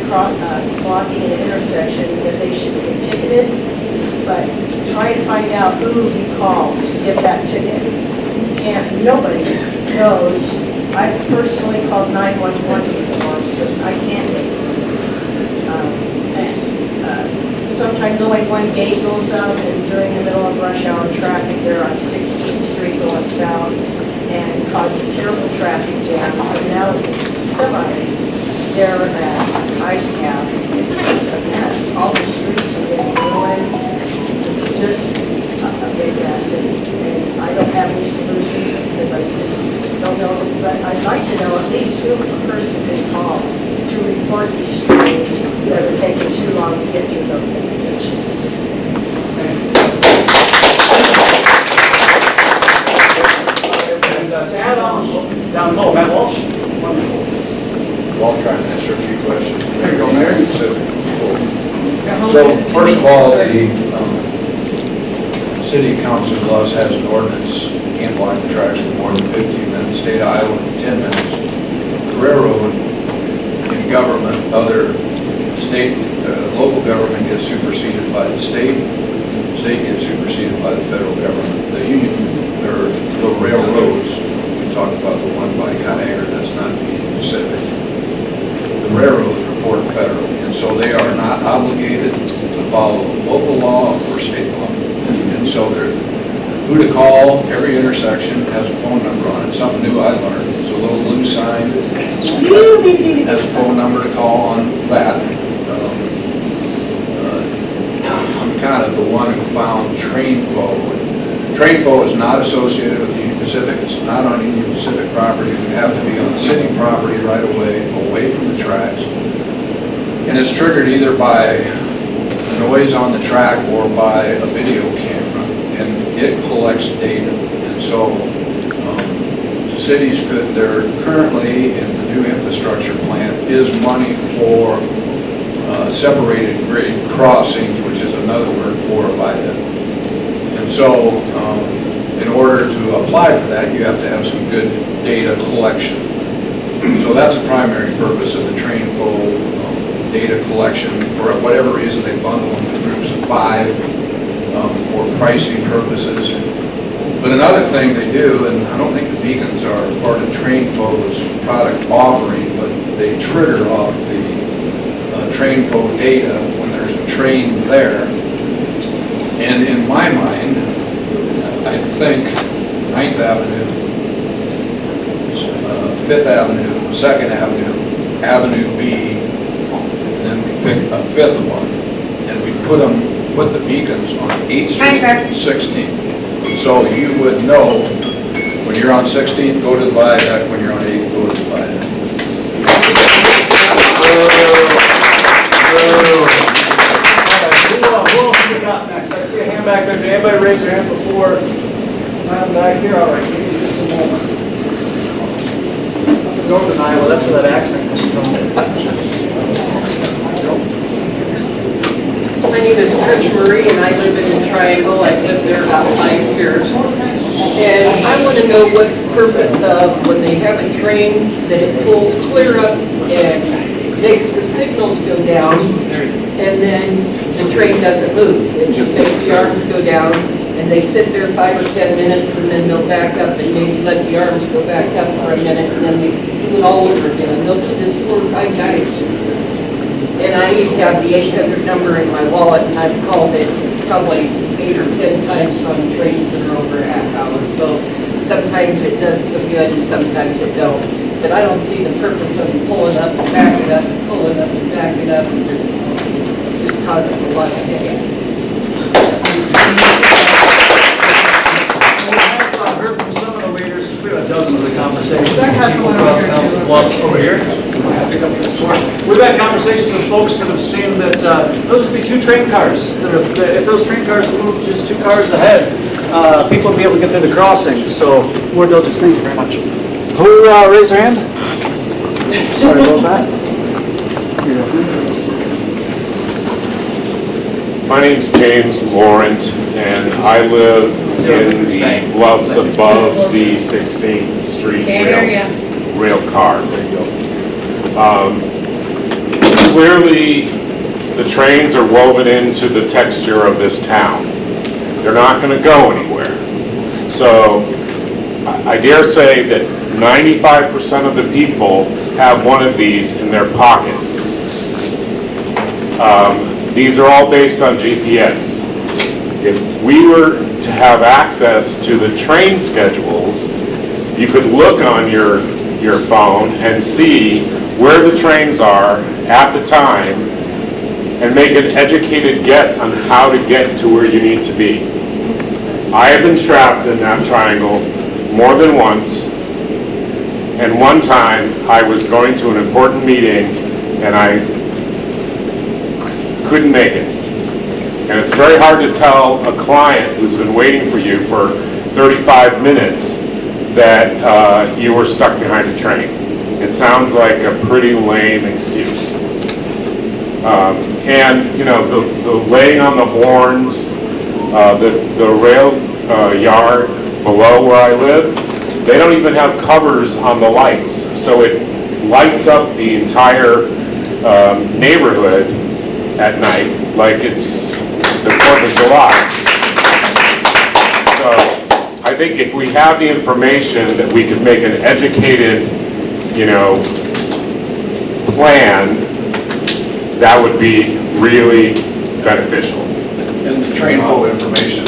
S13: blocking an intersection, that they should get ticketed. But try to find out who you called to get that ticket. You can't, nobody knows. I've personally called 911 before because I can't get it. Sometimes only one gate goes up, and during the middle of rush hour traffic, they're on 16th Street going south, and causes terrible traffic jams. So now semis, they're at ice cap. It's just a mess. All the streets are getting ruined. It's just a big mess, and I don't have any solutions because I just don't know. But I'd like to know at least who the person can call to report these trains that are taking too long to get through those intersections.
S2: And to add on, down low, Matt Walsh. Wonderful.
S18: Well, I'll try and answer a few questions.
S2: There you go, Mayor.
S18: So, first of all, the City Council of Bluffs has an ordinance, can't block the tracks for more than 15 minutes, state of Iowa, 10 minutes. The railroad in government, other state, local government gets superseded by the state gets superseded by the federal government. The union, or the railroads, we talked about the one by Conagra, that's not Union Pacific. The railroads report federally, and so they are not obligated to follow local law or state law. And so they're, who to call, every intersection has a phone number on it. Something new I learned, it's a little blue sign, has a phone number to call on that. I'm kind of the one who found Trainfo. Trainfo is not associated with Union Pacific, it's not on Union Pacific property, it would have to be on city property right away from the tracks. And it's triggered either by noise on the track or by a video camera, and it collects data. And so cities could, they're currently in the new infrastructure plan is money for separated grade crossings, which is another word for a viaduct. And so in order to apply for that, you have to have some good data collection. So that's the primary purpose of the Trainfo data collection. For whatever reason, they bundle them in groups of 5 for pricing purposes. But another thing they do, and I don't think the beacons are part of Trainfo's product offering, but they trigger off the train flow data when there's a train there. And in my mind, I think 9th Avenue, 5th Avenue, 2nd Avenue, Avenue B, and then we pick a 5th one, and we put the beacons on 8th Street, 16th. So you would know when you're on 16th, go to the viaduct, when you're on 8th, go to the viaduct.
S2: Who else we got next? I see a hand back there. Did anybody raise their hand before? I'm back here. All right, give me just a moment. Up in Northern Iowa, that's where that accent comes from.
S19: My name is Trish Marie, and I live in the Triangle. I've lived there about 5 years. And I want to know what the purpose of, when they have a train, that it pulls clear up and makes the signals go down, and then the train doesn't move. It just makes the arms go down, and they sit there 5 or 10 minutes, and then they'll back up and maybe let the arms go back up for a minute, and then they do it all over again. And they'll do this 4 or 5 times. And I need to have the 800 number in my wallet, and I've called it probably 8 or 10 times on trains that are over a half hour. So sometimes it does some good, and sometimes it don't. But I don't see the purpose of pulling up and backing up and pulling up and backing up, and it just causes a lot of headache.
S2: I've heard from some of the leaders, because we have dozens of conversations with people across council Bluffs over here. We've had conversations with folks that have seen that there'll just be 2 train cars. If those train cars move just 2 cars ahead, people will be able to get through the crossing. So we're just thank you very much. Who raised their hand? Sorry about that.
S20: My name's James Laurent, and I live in the Bluffs above the 16th Street rail car. Clearly, the trains are woven into the texture of this town. They're not going to go anywhere. So I dare say that 95% of the people have one of these in their pocket. These are all based on GPS. If we were to have access to the train schedules, you could look on your phone and see where the trains are at the time and make an educated guess on how to get to where you need to be. I have been trapped in that triangle more than once, and one time I was going to an important meeting and I couldn't make it. And it's very hard to tell a client who's been waiting for you for 35 minutes that you were stuck behind a train. It sounds like a pretty lame excuse. And, you know, the laying on the horns, the rail yard below where I live, they don't even have covers on the lights. So it lights up the entire neighborhood at night like it's the 4th of July. So I think if we have the information that we could make an educated, you know, plan, that would be really beneficial.
S18: And the train flow information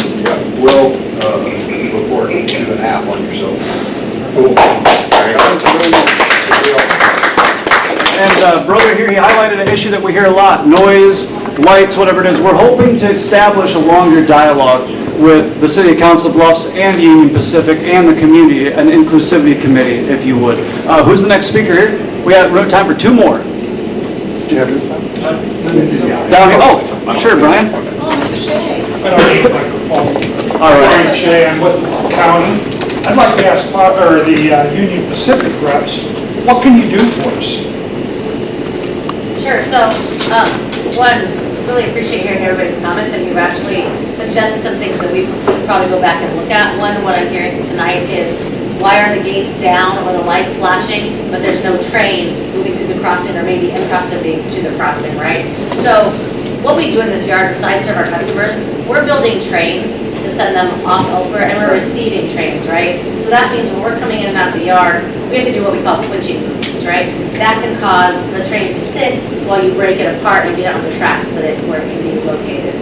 S18: will report to an app on your cell phone. Cool.
S2: And brother here, he highlighted an issue that we hear a lot, noise, lights, whatever it is. We're hoping to establish a longer dialogue with the City Council Bluffs and Union Pacific and the community, an inclusivity committee, if you would. Who's the next speaker here? We have time for 2 more. Do you have this time? Down here, oh, sure, Brian.
S15: Oh, Mr. Shea.
S21: I don't need a microphone.
S2: All right.
S21: Brian Shea, I'm with the county. I'd like to ask the Union Pacific reps, what can you do for us?
S16: Sure, so, one, really appreciate hearing everybody's comments, and you've actually suggested some things that we probably go back and look at. One, what I'm hearing tonight is, why are the gates down or the lights flashing, but there's no train moving through the crossing or maybe in proximity to the crossing, right? So what we do in this yard, besides serve our customers, we're building trains to send them off elsewhere, and we're receiving trains, right? So that means when we're coming in and out of the yard, we have to do what we call switching movements, right? That can cause the train to sit while you break it apart and get on the tracks where it can be located.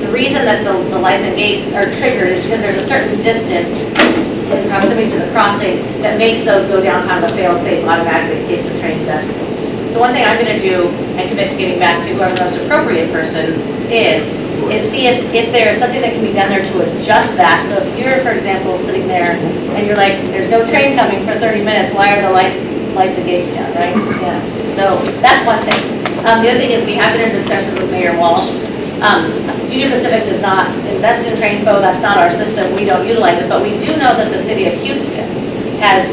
S16: The reason that the lights and gates are triggered is because there's a certain distance in proximity to the crossing that makes those go down kind of a fail-safe automatically in case the train does move. So one thing I'm going to do and commit to getting back to whoever the most appropriate person is see if there is something that can be done there to adjust that. So if you're, for example, sitting there and you're like, there's no train coming for 30 minutes, why are the lights and gates down, right? Yeah. So that's one thing. The other thing is we have been in discussions with Mayor Walsh. Union Pacific does not invest in TrainFo, that's not our system, we don't utilize it, but we do know that the city of Houston has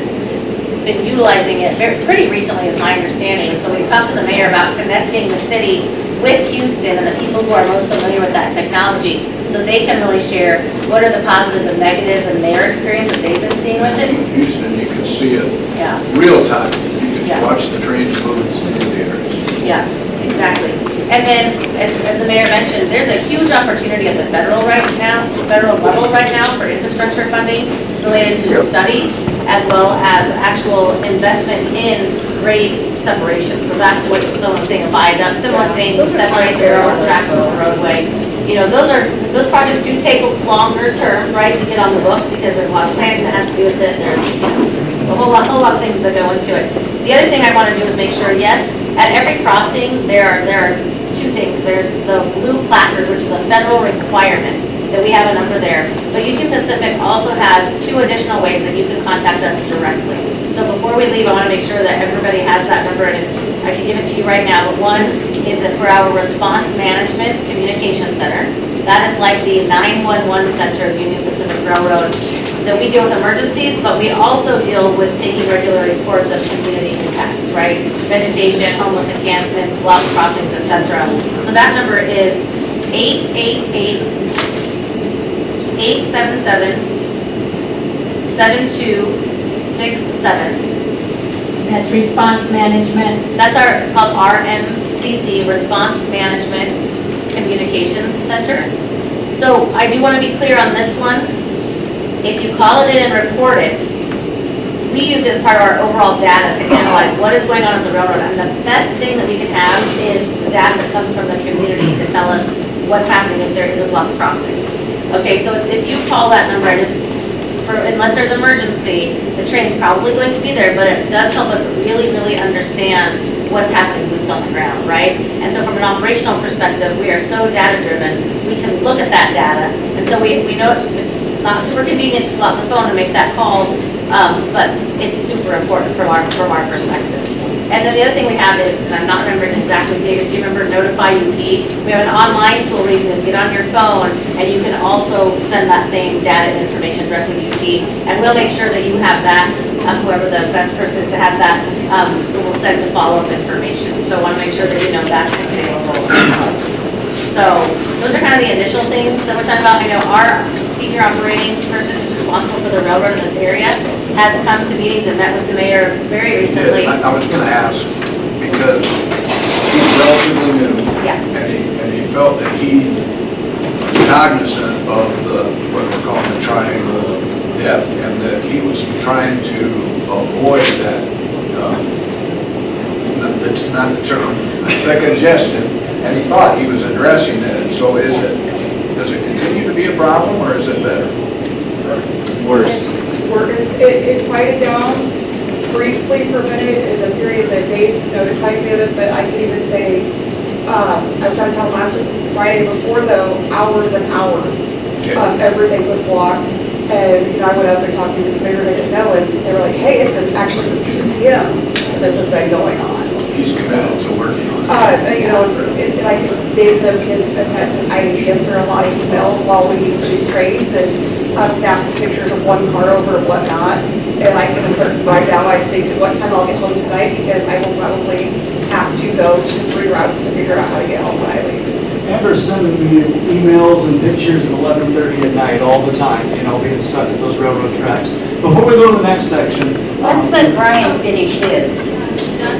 S16: been utilizing it pretty recently is my understanding. And so we talked to the mayor about connecting the city with Houston and the people who are most familiar with that technology so they can really share what are the positives and negatives and their experience that they've been seeing with it.
S18: Houston, you can see it
S16: Yeah.
S18: real time. You can
S16: Yeah.
S18: watch the trains move through the areas.
S16: Yeah, exactly. And then, as the mayor mentioned, there's a huge opportunity at the federal level right now for infrastructure funding related to studies as well as actual investment in grade separation. So that's what someone's saying, a viaduct, similar thing, separate the railroad tracks from the roadway. You know, those projects do take longer term, right, to get on the books because there's a lot of planning that has to do with it. There's, you know, a whole lot of things that go into it. The other thing I want to do is make sure, yes, at every crossing, there are two things. There's the blue placard, which is a federal requirement that we have a number there. But Union Pacific also has 2 additional ways that you can contact us directly. So before we leave, I want to make sure that everybody has that number, and I can give it to you right now. But one is for our Response Management Communication Center. That is like the 911 center of Union Pacific Railroad. That we deal with emergencies, but we also deal with taking regular reports of community impacts, right? Vegetation, homeless encampments, block crossings, etc. So that number is 888-877-7267.
S12: That's response management.
S16: It's called RMCC, Response Management Communications Center. So I do want to be clear on this one. If you call it in and report it, we use it as part of our overall data to analyze what is going on at the railroad. And the best thing that we can have is the data that comes from the community to tell us what's happening if there is a block crossing. Okay, so if you call that number, unless there's emergency, the train's probably going to be there, but it does help us really, really understand what's happening boots on the ground, right? And so from an operational perspective, we are so data-driven, we can look at that data. And so we know it's not super convenient to pull out the phone and make that call, but it's super important from our perspective. And then the other thing we have is, and I'm not remembering exactly, David, do you remember Notify UP? We have an online tool where you can just get on your phone and you can also send that same data and information directly to UP. And we'll make sure that you have that, whoever the best person is to have that, we'll send the follow-up information. So I want to make sure that you know that's available. So those are kind of the initial things that we're talking about. I know our senior operating person who's responsible for the railroad in this area has come to meetings and met with the mayor very recently.
S18: I was going to ask, because he's relatively new.
S16: Yeah.
S18: And he felt that he was cognizant of what we're calling the triangle of death, and that he was trying to avoid that, not the term, the congestion, and he thought he was addressing it. So does it continue to be a problem, or is it better?
S8: Worse. It quieted down briefly for a minute in the period that Dave notified me of it, but I can even say, I was out of town last Friday before, though, hours and hours. Everything was blocked. And, I went up and talked to these neighbors I didn't know, and they were like, hey, it's been actually since 2 p.m. this has been going on.
S18: He's committed to working on it.
S8: Dave and them can attest that I answer a lot of emails while we do these trades and snaps and pictures of one car over and whatnot. And I get a certain right now, I think at what time I'll get home tonight, because I will probably have to go to 3 routes to figure out how to get home when I leave.
S2: Amber's sending me emails and pictures at 11:30 at night all the time, being stuck at those railroad tracks. Before we go to the next section.
S12: Let's let Brian finish his.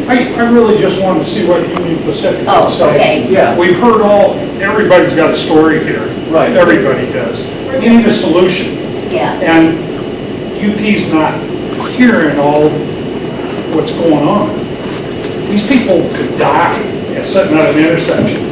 S21: I really just wanted to see what Union Pacific
S12: Oh,
S21: would say.
S12: okay.
S2: Yeah.
S21: We've heard everybody's got a story here.
S2: Right.
S21: Everybody does. We need a solution.
S12: Yeah.
S21: And UP's not hearing all what's going on. These people could die sitting at an intersection.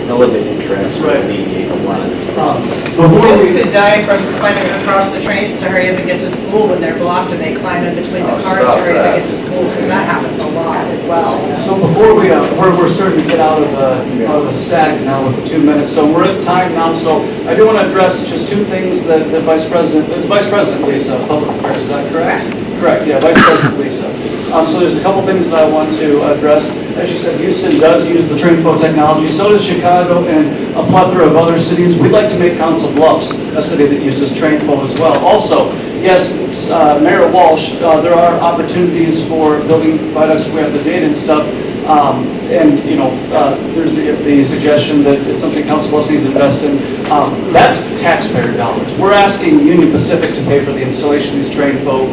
S11: Elevated traffic will alleviate a lot of this problem.
S17: Kids could die from climbing across the trains to hurry up and get to school when they're blocked and they climb in between the cars to hurry up and get to school, because that happens a lot as well.
S2: So before we're starting to get out of the stack now with the 2 minutes, so we're at time now, so I do want to address just two things that the Vice President Lisa, Public Affairs, is that correct? Correct, yeah, Vice President Lisa. So there's a couple things that I want to address. As you said, Houston does use the TrainFlow technology, so does Chicago and a plethora of other cities. We'd like to make Council Bluffs a city that uses TrainFlow as well. Also, yes, Mayor Walsh, there are opportunities for building viaducts if we have the data and stuff. And, you know, there's the suggestion that it's something Council Bluffs needs to invest in. That's taxpayer dollars. We're asking Union Pacific to pay for the installation of these TrainFlow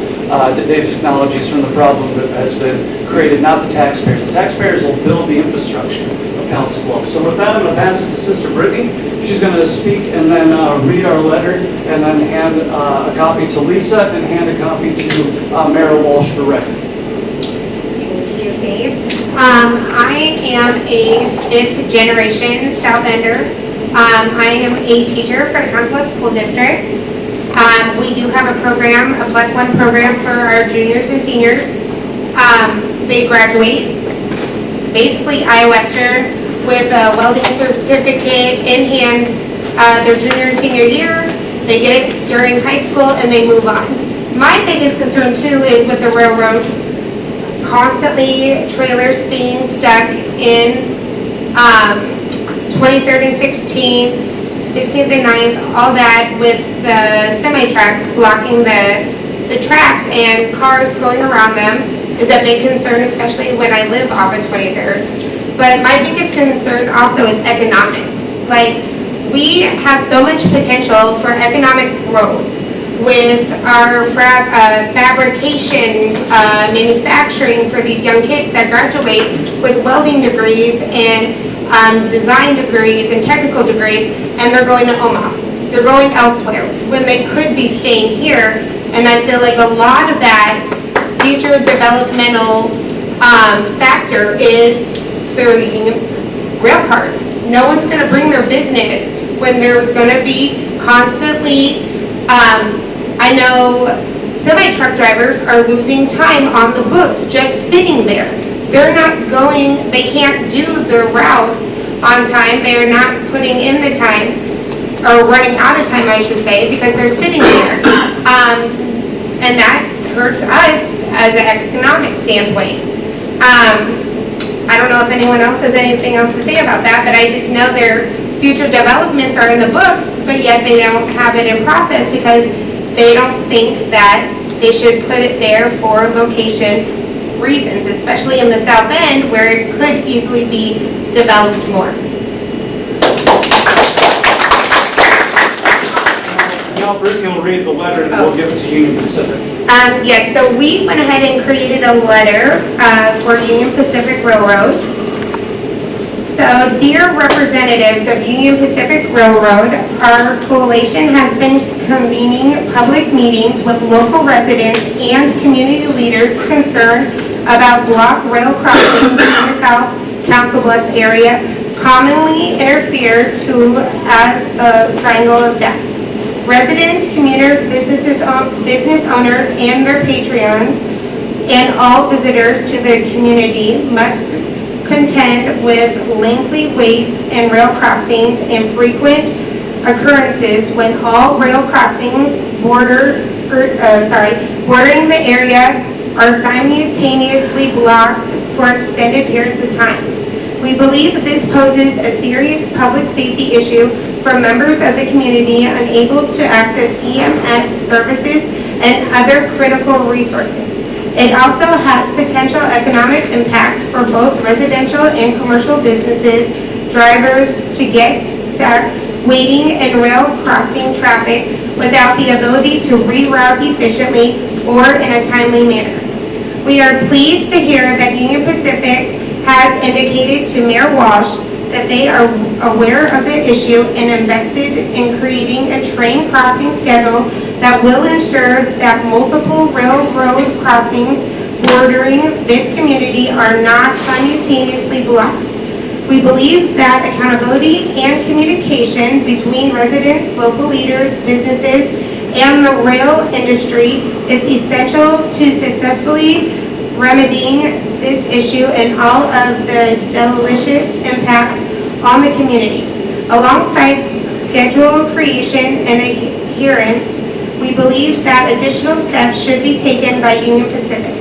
S2: data technologies from the problem that has been created, not the taxpayers. The taxpayers will build the infrastructure of Council Bluffs. So with that, I'm going to pass it to Sister Brittany. She's going to speak and then read our letter and then hand a copy to Lisa and hand a copy to Mayor Walsh for record.
S4: Thank you, Dave. I am a fifth generation South Ender. I am a teacher for the Council Bluffs School District. We do have a program, a +1 program for our juniors and seniors. They graduate, basically Iowa-Western, with a welding certificate in hand their junior and senior year. They get it during high school and they move on. My biggest concern too is with the railroad, constantly trailers being stuck in 23rd and 16th and 9th, all that with the semi-tracks blocking the tracks and cars going around them is a big concern, especially when I live off of 23rd. But my biggest concern also is economics. Like, we have so much potential for economic growth with our fabrication, manufacturing for these young kids that graduate with welding degrees and design degrees and technical degrees, and they're going to Omaha. They're going elsewhere when they could be staying here. And I feel like a lot of that future developmental factor is their rail cars. No one's going to bring their business when they're going to be constantly, I know semi-truck drivers are losing time on the books just sitting there. They're not going, they can't do their routes on time. They're not putting in the time, or running out of time, I should say, because they're sitting there. And that hurts us as an economic standpoint. I don't know if anyone else has anything else to say about that, but I just know their future developments are in the books, but yet they don't have it in process because they don't think that they should put it there for location reasons, especially in the South End where it could easily be developed more.
S2: Now Brittany will read the letter and we'll give it to Union Pacific.
S4: Yes, so we went ahead and created a letter for Union Pacific Railroad. So, dear representatives of Union Pacific Railroad, our coalition has been convening public meetings with local residents and community leaders concerned about block rail crossings in the South Council Bluffs area, commonly referred to as the Triangle of Death. Residents, commuters, business owners, and their patrons, and all visitors to the community must contend with lengthy waits and rail crossings and frequent occurrences when all rail crossings bordering the area are simultaneously blocked for extended periods of time. We believe that this poses a serious public safety issue for members of the community unable to access EMS services and other critical resources. It also has potential economic impacts for both residential and commercial businesses, drivers to get stuck waiting in rail crossing traffic without the ability to reroute efficiently or in a timely manner. We are pleased to hear that Union Pacific has indicated to Mayor Walsh that they are aware of the issue and invested in creating a train crossing schedule that will ensure that multiple railroad crossings bordering this community are not simultaneously blocked. We believe that accountability and communication between residents, local leaders, businesses, and the rail industry is essential to successfully remedying this issue and all of the delicious impacts on the community. Alongside schedule creation and adherence, we believe that additional steps should be taken by Union Pacific.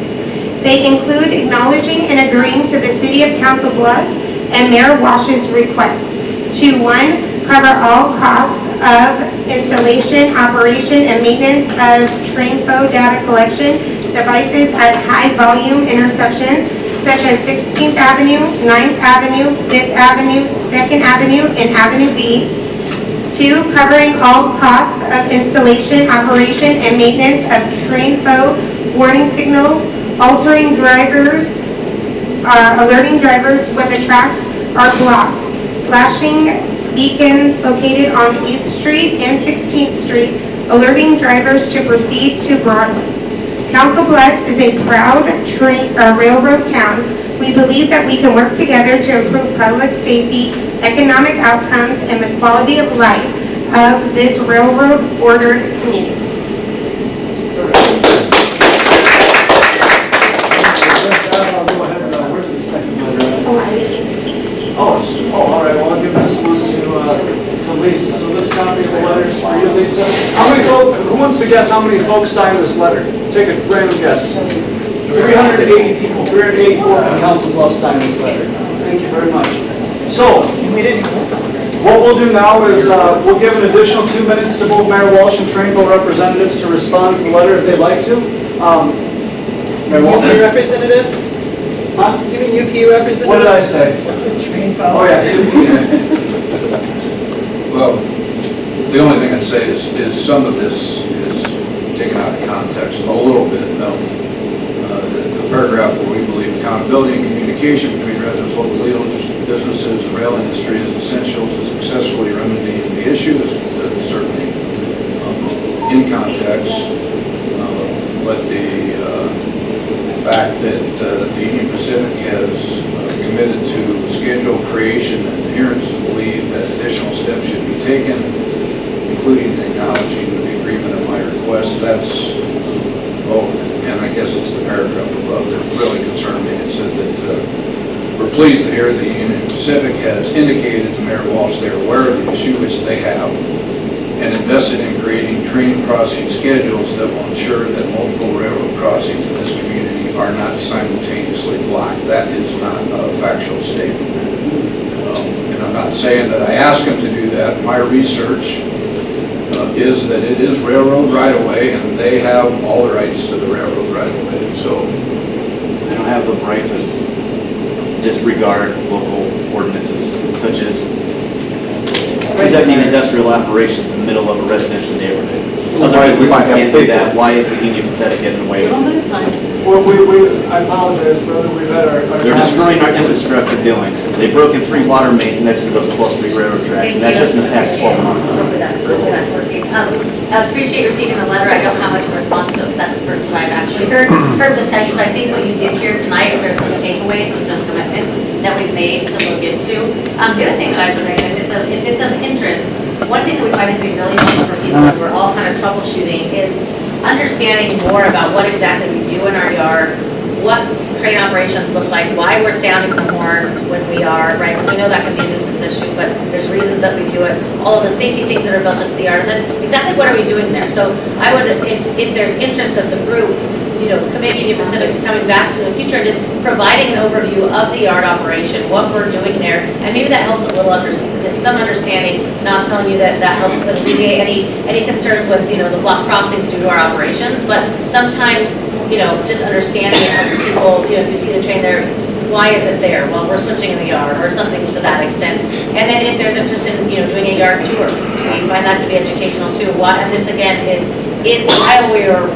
S4: They include acknowledging and agreeing to the City of Council Bluffs and Mayor Walsh's request to, 1, cover all costs of installation, operation, and maintenance of train-fo data collection devices at high-volume intersections such as 16th Avenue, 9th Avenue, 5th Avenue, 2nd Avenue, and Avenue B. 2, covering all costs of installation, operation, and maintenance of train-fo warning signals, alerting drivers when the tracks are blocked, flashing beacons located on 8th Street and 16th Street, alerting drivers to proceed to Broadway. Council Bluffs is a proud railroad town. We believe that we can work together to improve public safety, economic outcomes, and the quality of life of this railroad-bordered community.
S2: Where's the second letter? Oh, all right, well, I'll give this one to Lisa. So this copy of the letter is for you, Lisa. How many folks, who wants to guess how many folks signed this letter? Take a random guess. 380 people, 384 from Council Bluffs signed this letter. Thank you very much. So, what we'll do now is we'll give an additional 2 minutes to both Mayor Walsh and Trainville representatives to respond to the letter if they'd like to. Mayor Walsh?
S19: UP representatives?
S2: Huh?
S19: You mean UP representatives?
S2: What did I say? Oh, yeah.
S18: Well, the only thing I'd say is some of this is taken out of context a little bit. The paragraph where we believe accountability and communication between residents, local leaders, businesses, and rail industry is essential to successfully remedying the issue is certainly in context. But the fact that the Union Pacific has committed to schedule creation and adherence to believe that additional steps should be taken, including acknowledging the agreement of my request, that's, and I guess it's the paragraph above that really concerned me. It said that we're pleased to hear the Union Pacific has indicated to Mayor Walsh they're aware of the issue, which they have, and invested in creating train crossing schedules that will ensure that multiple railroad crossings in this community are not simultaneously blocked. That is not a factual statement. And I'm not saying that I asked them to do that. My research is that it is railroad right-of-way, and they have all the rights to the railroad right-of-way. So
S11: They don't have the right to disregard local ordinances, such as conducting industrial operations in the middle of a residential neighborhood. Other businesses can't do that. Why is the Union Pacific getting away with it?
S2: Well, I apologize, brother, we've had our...
S11: They're destroying our infrastructure doing. They've broken 3 water mains next to those 12th Street Railroad tracks, and that's just in the past 12 months.
S16: Hopefully that's working. I appreciate receiving the letter. I don't have much of a response to it, because that's the first that I've actually heard the text, but I think what you did here tonight is there's some takeaways and some commitments that we've made to look into. The other thing that I was wondering, if it's of interest, one thing that we find to be really helpful for people as we're all kind of troubleshooting is understanding more about what exactly we do in our yard, what train operations look like, why we're sounding the horn when we are, right? Because we know that can be a nuisance issue, but there's reasons that we do it. All of the safety things that are built into the yard, and then exactly what are we doing there? So I would, if there's interest of the group, Committee Union Pacific to coming back to the future and just providing an overview of the yard operation, what we're doing there, and maybe that helps a little some understanding, not telling you that helps alleviate any concerns with, the block crossings due to our operations, but sometimes, just understanding it helps people, if you see the train there, why is it there? Well, we're switching in the yard or something to that extent. And then if there's interest in, doing a yard tour, so you find that to be educational too. And this again is while we are,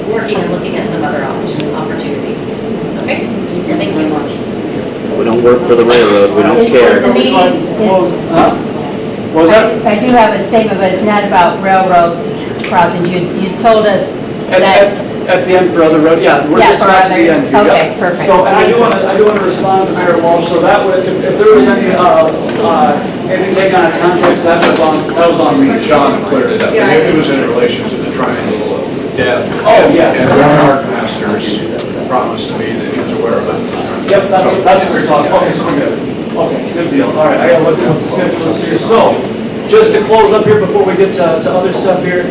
S16: working and looking at some other opportunities. Okay, thank you.
S11: We don't work for the railroad, we don't
S7: Is the
S11: care.
S7: meeting,
S2: What was that?
S7: I do have a statement, but it's not about railroad crossings. You told us that,
S2: At the end for other road, yeah, we're
S7: Yeah,
S2: just
S7: for
S2: about to the
S7: other-
S2: end. here,
S7: okay,
S2: yep.
S7: perfect.
S2: So, and I do want to respond to Mayor Walsh, so that would, if there was any, anything taken out of context, that was on me.
S18: Sean cleared it up, and it was in relation to the triangle of death.
S2: Oh, yeah.
S18: And one of our masters promised me that he was aware of it.
S2: Yep, that's what we're talking, okay, so we're good. Okay, good deal, all right, I gotta look at what the schedule is here. So, just to close up here before we get to other stuff here,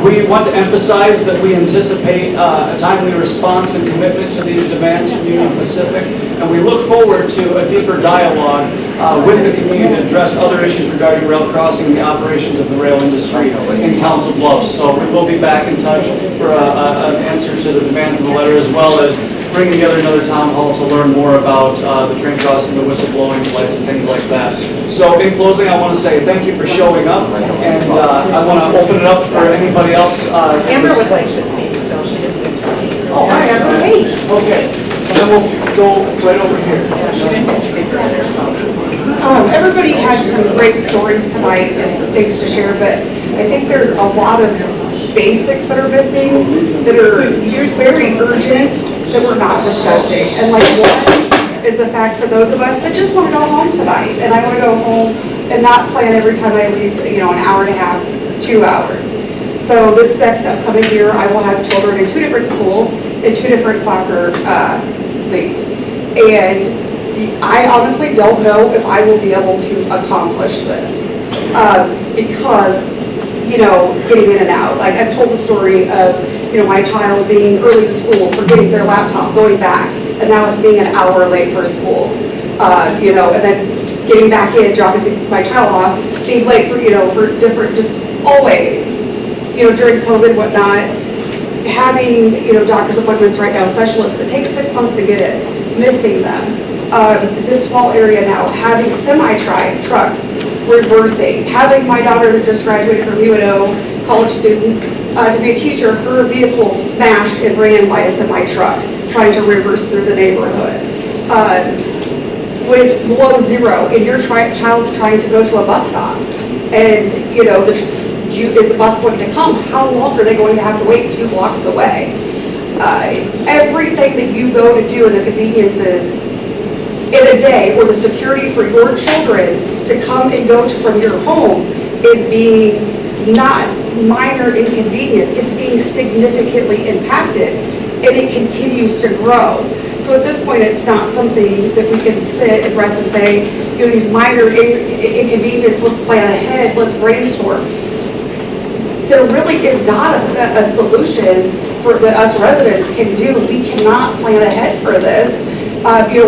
S2: we want to emphasize that we anticipate a timely response and commitment to these demands from Union Pacific, and we look forward to a deeper dialogue with the community to address other issues regarding rail crossing and the operations of the rail industry in Council Bluffs. So we will be back in touch for an answer to the demands of the letter, as well as bringing together another town hall to learn more about the train crossing, the whistleblowing lights and things like that. So in closing, I want to say thank you for showing up, and I want to open it up for anybody else.
S3: Amber would like to speak still, she didn't get to speak.
S2: Oh, hi, Amber.
S3: Hey.
S2: Okay, and then we'll go right over here.
S3: She didn't get to speak earlier, so.
S8: Everybody had some great stories tonight and things to share, but I think there's a lot of basics that are missing that are very urgent that we're not discussing. And like one is the fact for those of us that just want to go home tonight, and I want to go home and not plan every time I leave, an hour and a half, 2 hours. So this next upcoming year, I will have children in 2 different schools in 2 different soccer leagues. And I honestly don't know if I will be able to accomplish this because, getting in and out. Like I've told the story of, my child being early to school, forgetting their laptop, going back, and now it's being an hour late for school. And then getting back in, dropping my child off, being late for, for different, just always, during COVID, whatnot, having, doctor's appointments right now, specialists that take 6 months to get in, missing them. This small area now, having semi-trucks reversing, having my daughter who just graduated from UNO, college student, to be a teacher, her vehicle smashed and ran by a semi-truck trying to reverse through the neighborhood. When it's below zero and your child's trying to go to a bus stop and, is the bus going to come? How long are they going to have to wait 2 blocks away? Everything that you go to do in the conveniences in a day, or the security for your children to come and go from your home is being not minor inconvenience, it's being significantly impacted, and it continues to grow. So at this point, it's not something that we can sit and rest and say, these minor inconvenience, let's plan ahead, let's brainstorm. There really is not a solution for that us residents can do. We cannot plan ahead for this.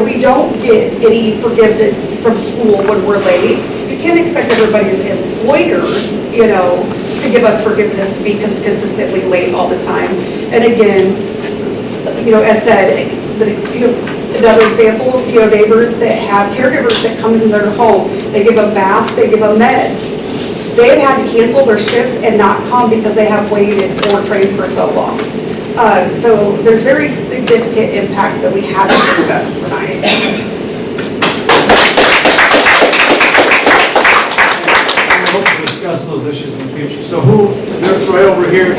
S8: We don't get any forgiveness from school when we're late. You can't expect everybody's employers, to give us forgiveness to be consistently late all the time. And again, as said, another example, neighbors that have caregivers that come into their home, they give them baths, they give them meds. They've had to cancel their shifts and not come because they have waited for trains for so long. So there's very significant impacts that we haven't discussed tonight.
S2: We hope to discuss those issues in the future. So there's right over here,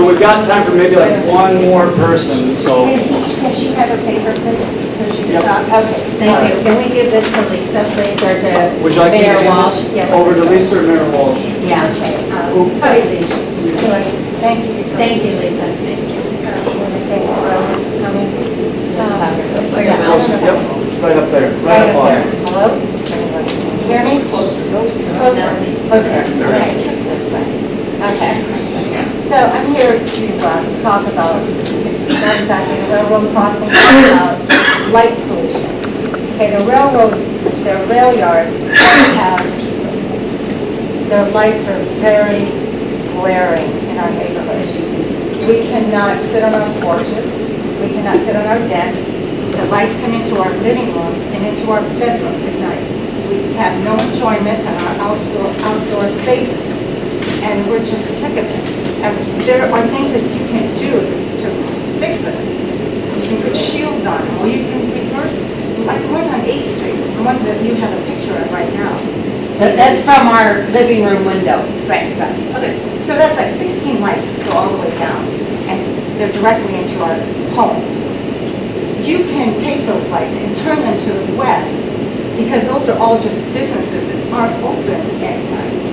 S2: we've got time for maybe like one more person, so.
S7: can she have her paper, please? So she can
S2: Yep.
S7: talk? Okay, thank you. Can we give this to Lisa, please, or to
S2: Would you like me to
S7: Mayor
S2: hand it
S7: Walsh? Yes.
S2: over to Lisa or Mayor Walsh?
S7: Yeah, okay.
S2: Oops.
S7: Sorry, Lisa. Thank you. Thank you, Lisa. Thank you for coming.
S2: Closer, yep, right up there, right up on.
S7: Hello? Hear me? Closer. Closer. Okay, just this way. Okay. So I'm here to talk about, not exactly the railroad crossing, about light pollution. Okay, the rail yards have, their lights are very glaring in our neighborhood, as you can see. We cannot sit on our porches, we cannot sit on our desks. The lights come into our living rooms and into our bedrooms at night. We have no enjoyment in our outdoor spaces, and we're just sick of it. And there are things that you can do to fix this.
S15: can put shields on them, or you can reverse, like the ones on 8th Street, the ones that you have a picture of right now.
S7: That's from our living room window.
S15: Right.
S16: Okay.
S15: So that's like 16 lights that go all the way down, and they're directly into our homes. You can take those lights and turn them to the west, because those are all just businesses that aren't open at night.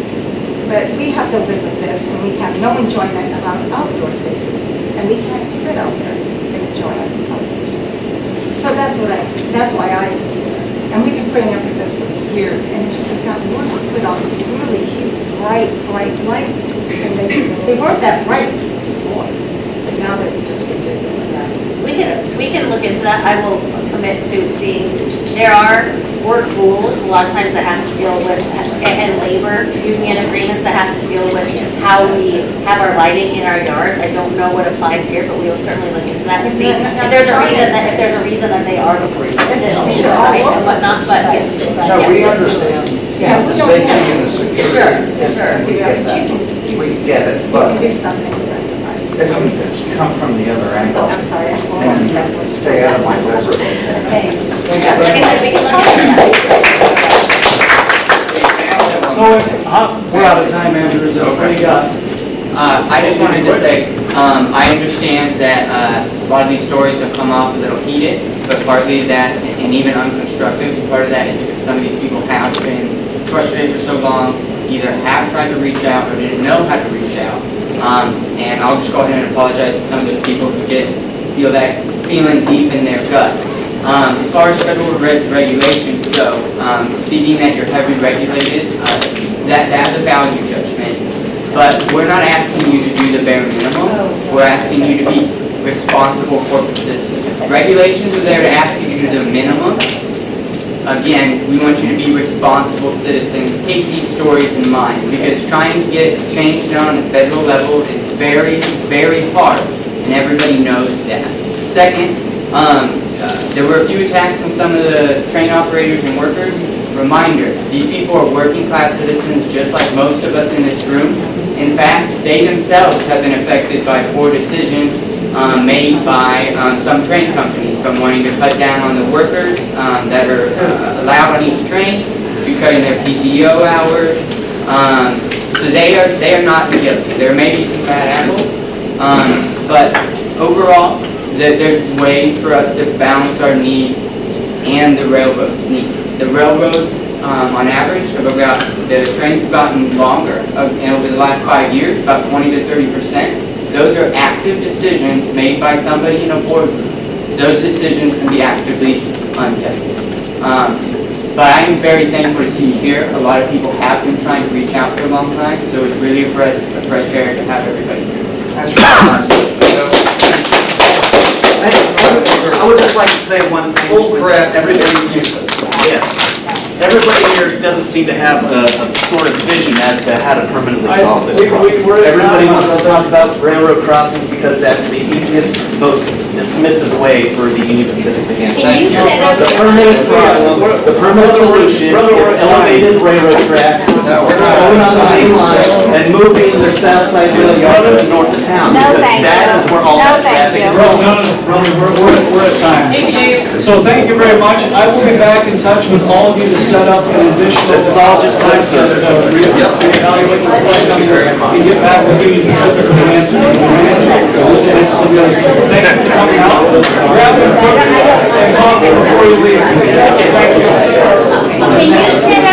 S15: But we have to live with this, and we have no enjoyment about outdoor spaces, and we can't sit out there and enjoy outdoor spaces. So that's why I, and we've been putting up with this for years, and it just has gotten worse. We put all these really huge, bright lights, and they weren't that bright before, but now it's just ridiculous.
S16: We can look into that. I will commit to seeing, there are work rules, a lot of times that have to deal with, and labor union agreements that have to deal with how we have our lighting in our yards. I don't know what applies here, but we will certainly look into that and see if there's a reason that they are free and whatnot, but yes.
S18: No, we
S16: yes.
S18: understand
S15: Yeah,
S18: the safety and the security.
S16: Sure.
S18: We get that. We get it, but
S15: Do something to rectify it.
S18: if you just come from the other angle
S15: I'm sorry, I'm
S18: and stay out of my liver.
S16: Okay. Like I said, we can look into that.
S2: So, we're out of time, Andrew, so what do you got?
S6: I just wanted to say, I understand that a lot of these stories have come off a little heated, but partly that, and even unconstructive, part of that is because some of these people have been frustrated for so long, either have tried to reach out or didn't know how to reach out. And I'll just go ahead and apologize to some of those people who feel that feeling deep in their gut. As far as federal regulations go, speaking that you're heavily regulated, that's a value judgment. But we're not asking you to do the bare minimum. We're asking you to be responsible corporate citizens. Regulations are there to ask you to do the minimum. Again, we want you to be responsible citizens. Keep these stories in mind, because trying to get change done on the federal level is very, very hard, and everybody knows that. Second, there were a few attacks on some of the train operators and workers. Reminder, these people are working class citizens just like most of us in this room. In fact, they themselves have been affected by poor decisions made by some train companies, from wanting to cut down on the workers that are allowed on each train, to cutting their PTO hours. So they are not guilty. There may be some bad apples, but overall, there's ways for us to balance our needs and the railroad's needs. The railroads, on average, the trains have gotten longer over the last 5 years, about 20 to 30%. Those are active decisions made by somebody in a boardroom. Those decisions can be actively undone. But I am very thankful to see you here. A lot of people have been trying to reach out for a long time, so it's really a fresh air to have everybody here.
S11: That's right. I would just like to say one thing. Everybody here doesn't seem to have a sort of vision as to how to permanently solve this problem. Everybody wants to talk about railroad crossings because that's the easiest, most dismissive way for the Union Pacific to handle it. The permanent problem, the permanent solution is elevated railroad tracks, going on the main line, and moving their south side rail yard to the north of town. Because that is where all that traffic is going.
S2: We're at time. So thank you very much. I will be back in touch with all of you to set up an additional.
S11: This is all just time service.
S2: Evaluate your plan and get back with Union Pacific with the answers. Thank you for coming out. Grab some cookies and coffee before you leave. Thank you.
S12: Can you set